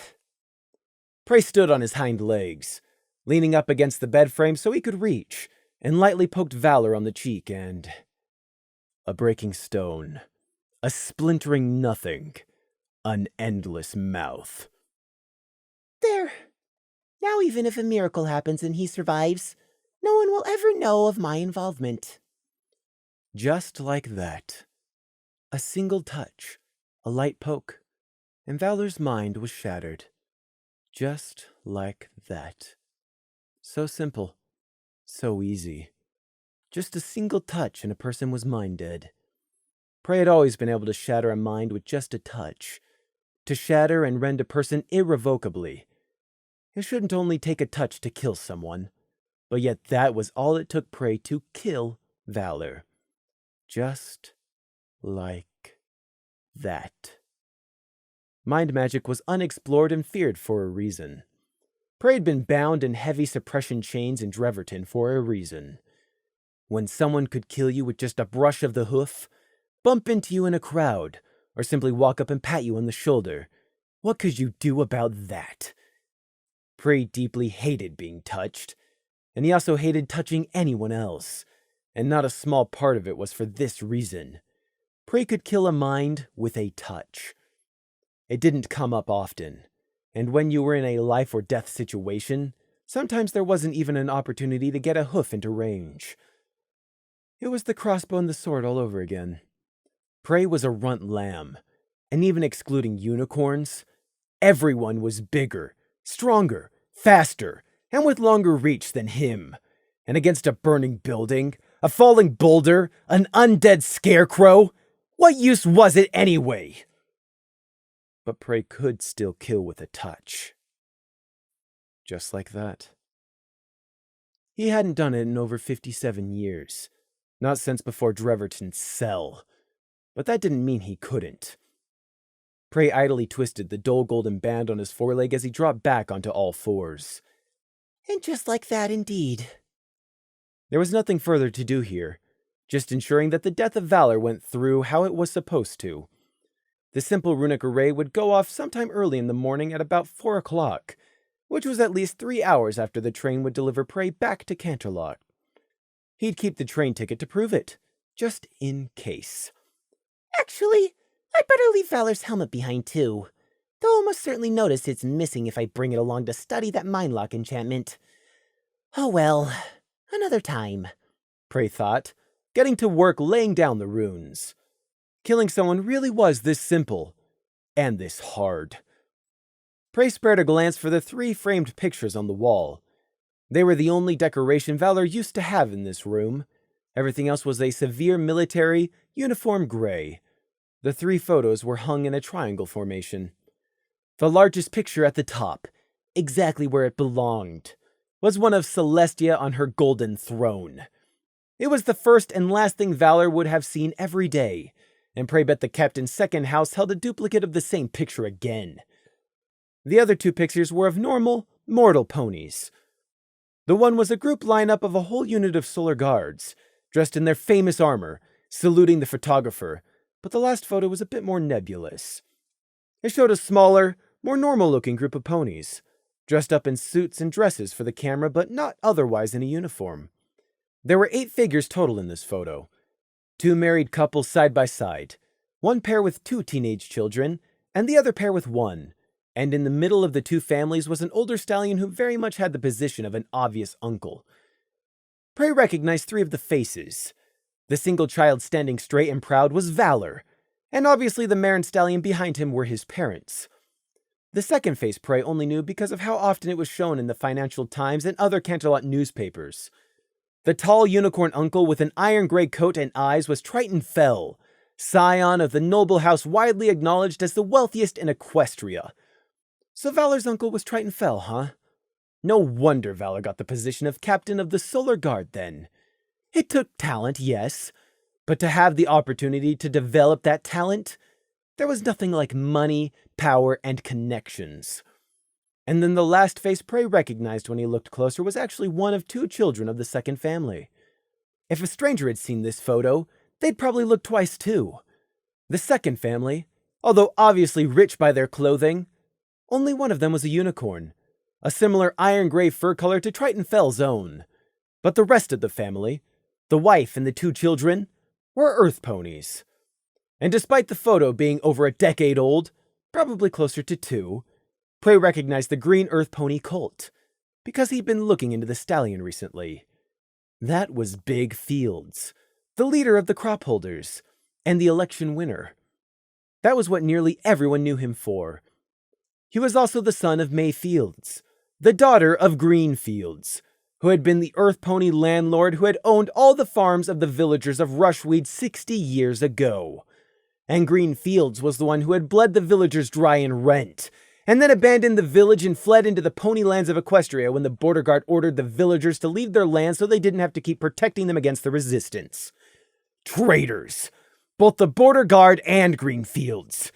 Prey stood on his hind legs, leaning up against the bed frame so he could reach, and lightly poked Valor on the cheek and... a breaking stone. A splintering nothing. An endless mouth. There. Now even if a miracle happens and he survives, no one will ever know of my involvement. Just like that. A single touch, a light poke, and Valor's mind was shattered. Just like that. So simple. So easy. Just a single touch and a person was mind dead. Prey had always been able to shatter a mind with just a touch. To shatter and rend a person irrevocably. It shouldn't only take a touch to kill someone, but yet that was all it took Prey to kill Valor. Just like that. Mind magic was unexplored and feared for a reason. Prey had been bound in heavy suppression chains in Dreverton for a reason. When someone could kill you with just a brush of the hoof, bump into you in a crowd, or simply walk up and pat you on the shoulder, what could you do about that? Prey deeply hated being touched, and he also hated touching anyone else, and not a small part of it was for this reason. Prey could kill a mind with a touch. It didn't come up often, and when you were in a life or death situation, sometimes there wasn't even an opportunity to get a hoof into range. It was the crossbow and the sword all over again. Prey was a runt lamb, and even excluding unicorns, everyone was bigger, stronger, faster, and with longer reach than him. And against a burning building, a falling boulder, an undead scarecrow, what use was it anyway? But Prey could still kill with a touch. Just like that. He hadn't done it in over 57 years, not since before Dreverton's cell. But that didn't mean he couldn't. Prey idly twisted the dull golden band on his foreleg as he dropped back onto all fours. And just like that, indeed. There was nothing further to do here, just ensuring that the Death of Valor went through how it was supposed to. The simple runic array would go off sometime early in the morning at about 4 o'clock, which was at least 3 hours after the train would deliver Prey back to Canterlot. He'd keep the train ticket to prove it, just in case. Actually, I'd better leave Valor's helmet behind too. Though I'll most certainly notice it's missing if I bring it along to study that mindlock enchantment. Oh well, another time, Prey thought, getting to work laying down the runes. Killing someone really was this simple, and this hard. Prey spared a glance for the 3 framed pictures on the wall. They were the only decoration Valor used to have in this room. Everything else was a severe military, uniform gray. The 3 photos were hung in a triangle formation. The largest picture at the top, exactly where it belonged, was one of Celestia on her golden throne. It was the first and last thing Valor would have seen every day, and Prey bet the captain's second house held a duplicate of the same picture again. The other 2 pictures were of normal, mortal ponies. The one was a group lineup of a whole unit of solar guards, dressed in their famous armor, saluting the photographer, but the last photo was a bit more nebulous. It showed a smaller, more normal-looking group of ponies, dressed up in suits and dresses for the camera, but not otherwise in a uniform. There were 8 figures total in this photo. 2 married couples side by side, one pair with 2 teenage children, and the other pair with 1. And in the middle of the 2 families was an older stallion who very much had the position of an obvious uncle. Prey recognized 3 of the faces. The single child standing straight and proud was Valor, and obviously the mare and stallion behind him were his parents. The second face Prey only knew because of how often it was shown in the Financial Times and other Canterlot newspapers. The tall unicorn uncle with an iron gray coat and eyes was Triton Fell, scion of the noble house widely acknowledged as the wealthiest in Equestria. So Valor's uncle was Triton Fell, huh? No wonder Valor got the position of captain of the Solar Guard then. It took talent, yes, but to have the opportunity to develop that talent, there was nothing like money, power, and connections. And then the last face Prey recognized when he looked closer was actually one of 2 children of the second family. If a stranger had seen this photo, they'd probably look twice too. The second family, although obviously rich by their clothing, only one of them was a unicorn, a similar iron gray fur color to Triton Fell's own. But the rest of the family, the wife and the 2 children, were earth ponies. And despite the photo being over a decade old, probably closer to 2, Prey recognized the green earth pony Colt, because he'd been looking into the stallion recently. That was Big Fields, the leader of the crop holders, and the election winner. That was what nearly everyone knew him for. He was also the son of May Fields, the daughter of Green Fields, who had been the earth pony landlord who had owned all the farms of the villagers of Rushweed 60 years ago. And Green Fields was the one who had bled the villagers dry in rent, and then abandoned the village and fled into the pony lands of Equestria when the border guard ordered the villagers to leave their land so they didn't have to keep protecting them against the resistance. Traitors! both the border guard and Greenfields.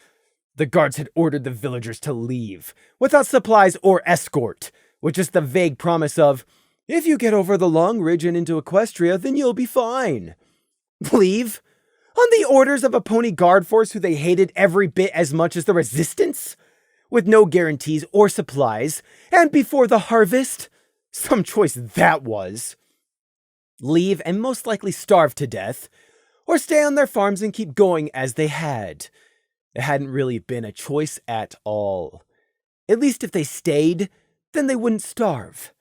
The guards had ordered the villagers to leave, without supplies or escort, with just the vague promise of, if you get over the Long Ridge and into Equestria, then you'll be fine. Leave? On the orders of a pony guard force who they hated every bit as much as the Resistance? With no guarantees or supplies, and before the harvest? Some choice that was. Leave and most likely starve to death, or stay on their farms and keep going as they had. It hadn't really been a choice at all. At least if they stayed, then they wouldn't starve.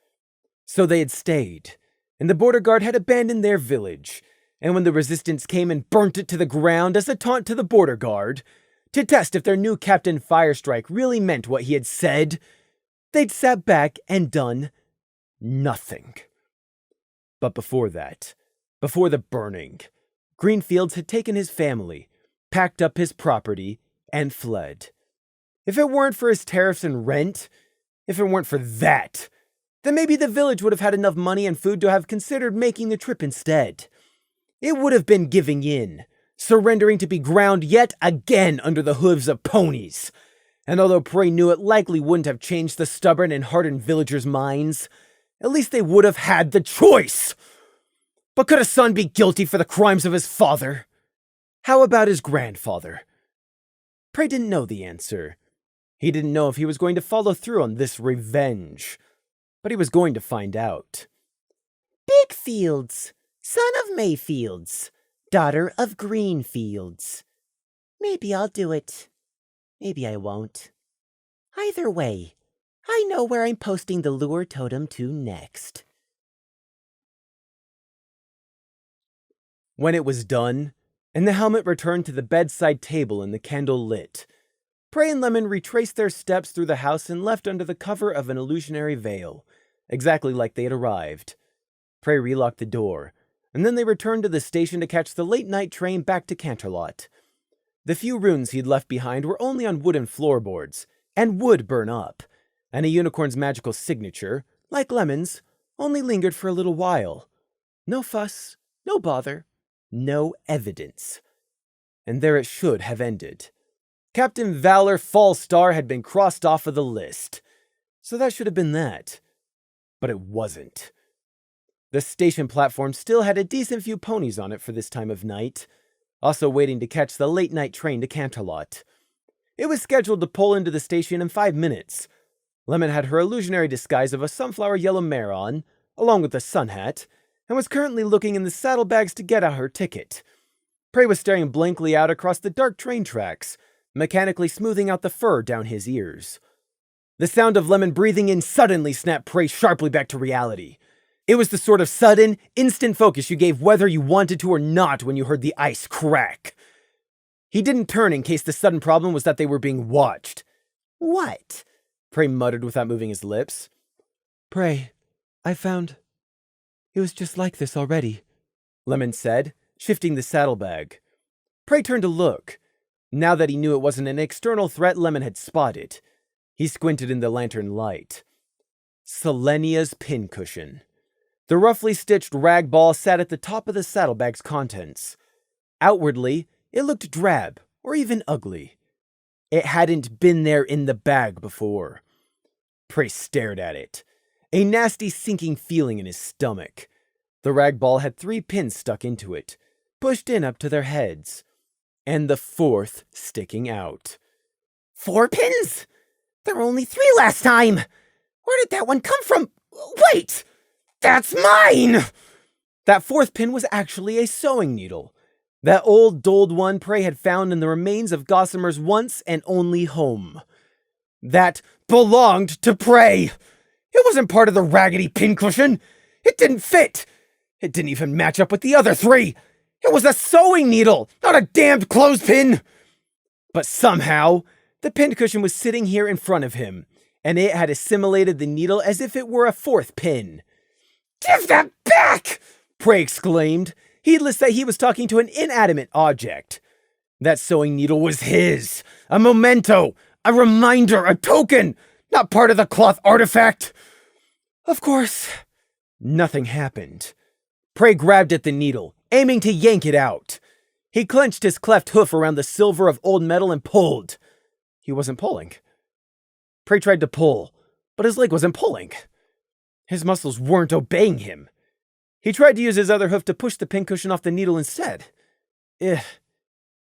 So they had stayed, and the border guard had abandoned their village, and when the Resistance came and burnt it to the ground as a taunt to the border guard, to test if their new Captain Firestrike really meant what he had said, they'd sat back and done nothing. But before that, before the burning, Greenfields had taken his family, packed up his property, and fled. If it weren't for his tariffs and rent, if it weren't for that, then maybe the village would have had enough money and food to have considered making the trip instead. It would have been giving in, surrendering to be ground yet again under the hooves of ponies. And although Prey knew it likely wouldn't have changed the stubborn and hardened villagers' minds, at least they would have had the choice. But could a son be guilty for the crimes of his father? How about his grandfather? Prey didn't know the answer. He didn't know if he was going to follow through on this revenge. But he was going to find out. Bigfields, son of Mayfields, daughter of Greenfields. Maybe I'll do it. Maybe I won't. Either way, I know where I'm posting the lure totem to next. When it was done, and the helmet returned to the bedside table and the candle lit, Prey and Lemon retraced their steps through the house and left under the cover of an illusionary veil, exactly like they had arrived. Prey relocked the door, and then they returned to the station to catch the late-night train back to Canterlot. The few runes he'd left behind were only on wooden floorboards, and would burn up, and a unicorn's magical signature, like Lemon's, only lingered for a little while. No fuss, no bother, no evidence. And there it should have ended. Captain Valor Fallstar had been crossed off of the list, so that should have been that. But it wasn't. The station platform still had a decent few ponies on it for this time of night, also waiting to catch the late-night train to Canterlot. It was scheduled to pull into the station in 5 minutes. Lemon had her illusionary disguise of a sunflower yellow mare on, along with a sun hat, and was currently looking in the saddlebags to get out her ticket. Prey was staring blankly out across the dark train tracks, mechanically smoothing out the fur down his ears. The sound of Lemon breathing in suddenly snapped Prey sharply back to reality. It was the sort of sudden, instant focus you gave whether you wanted to or not when you heard the ice crack. He didn't turn in case the sudden problem was that they were being watched. What? Prey muttered without moving his lips. Prey, I found... It was just like this already, Lemon said, shifting the saddlebag. Prey turned to look. Now that he knew it wasn't an external threat Lemon had spotted, he squinted in the lantern light. Selenia's pincushion. The roughly stitched rag ball sat at the top of the saddlebag's contents. Outwardly, it looked drab, or even ugly. It hadn't been there in the bag before. Prey stared at it, a nasty sinking feeling in his stomach. The rag ball had 3 pins stuck into it, pushed in up to their heads, and the 4th sticking out. 4 pins? There were only 3 last time! Where did that one come from? Wait! That's mine! That 4th pin was actually a sewing needle. That old, dulled one Prey had found in the remains of Gossamer's once and only home. That belonged to Prey! It wasn't part of the raggedy pincushion! It didn't fit! It didn't even match up with the other 3! It was a sewing needle, not a damned clothespin! But somehow, the pincushion was sitting here in front of him, and it had assimilated the needle as if it were a 4th pin. "Give that back!" Prey exclaimed, heedless that he was talking to an inanimate object. That sewing needle was his, a memento, a reminder, a token, not part of the cloth artifact. Of course, nothing happened. Prey grabbed at the needle, aiming to yank it out. He clenched his cleft hoof around the silver of old metal and pulled. He wasn't pulling. Prey tried to pull, but his leg wasn't pulling. His muscles weren't obeying him. He tried to use his other hoof to push the pincushion off the needle instead. It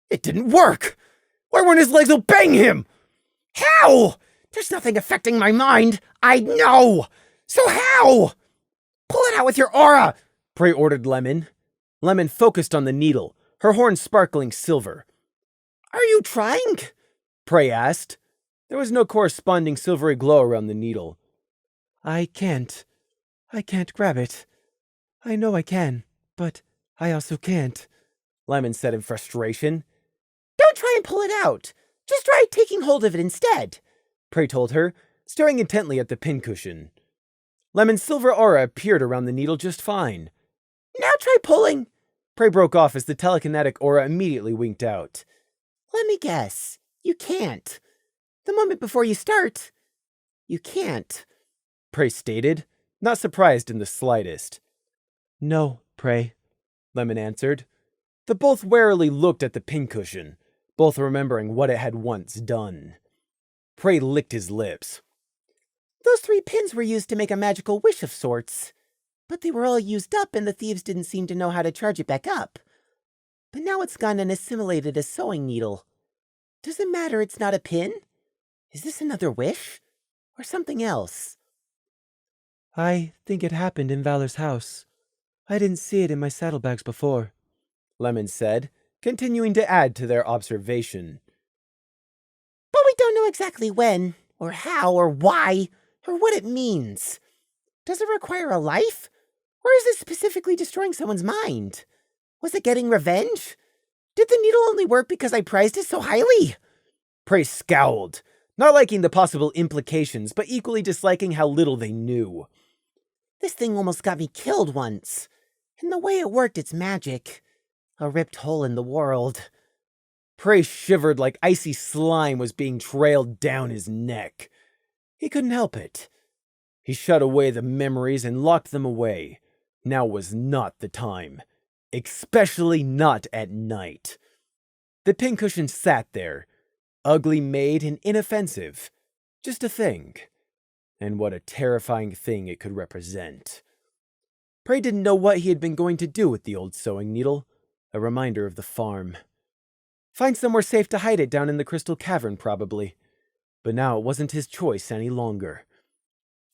didn't work! Why weren't his legs obeying him? How? There's nothing affecting my mind. I know! So how? Pull it out with your aura! Prey ordered Lemon. Lemon focused on the needle, her horn sparkling silver. Are you trying? Prey asked. There was no corresponding silvery glow around the needle. I can't grab it. I know I can, but I also can't, Lemon said in frustration. Don't try and pull it out. Just try taking hold of it instead, Prey told her, staring intently at the pincushion. Lemon's silver aura appeared around the needle just fine. Now try pulling. Prey broke off as the telekinetic aura immediately winked out. Let me guess. You can't. The moment before you start, you can't, Prey stated, not surprised in the slightest. No, Prey, Lemon answered. The both warily looked at the pincushion, both remembering what it had once done. Prey licked his lips. Those 3 pins were used to make a magical wish of sorts, but they were all used up and the thieves didn't seem to know how to charge it back up. But now it's gone and assimilated a sewing needle. Does it matter it's not a pin? Is this another wish? Or something else? I think it happened in Valor's house. I didn't see it in my saddlebags before, Lemon said, continuing to add to their observation. But we don't know exactly when, or how, or why, or what it means. Does it require a life? Or is it specifically destroying someone's mind? Was it getting revenge? Did the needle only work because I prized it so highly? Prey scowled, not liking the possible implications, but equally disliking how little they knew. This thing almost got me killed once. And the way it worked, it's magic. A ripped hole in the world. Prey shivered like icy slime was being trailed down his neck. He couldn't help it. He shut away the memories and locked them away. Now was not the time. Especially not at night. The pincushion sat there, ugly made and inoffensive. Just a thing. And what a terrifying thing it could represent. Prey didn't know what he had been going to do with the old sewing needle, a reminder of the farm. Find somewhere safe to hide it down in the crystal cavern, probably. But now it wasn't his choice any longer.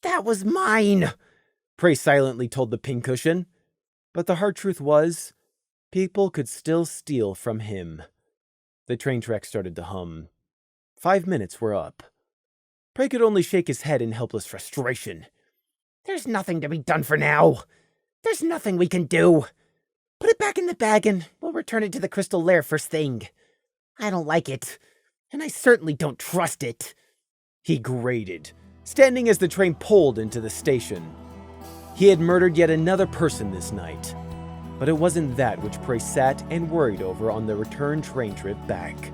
That was mine, Prey silently told the pincushion. But the hard truth was, people could still steal from him. The train track started to hum. 5 minutes were up. Prey could only shake his head in helpless frustration. There's nothing to be done for now. There's nothing we can do. Put it back in the bag and we'll return it to the crystal lair first thing. I don't like it, and I certainly don't trust it, he grated, standing as the train pulled into the station. He had murdered yet another person this night, but it wasn't that which Prey sat and worried over on the return train trip back.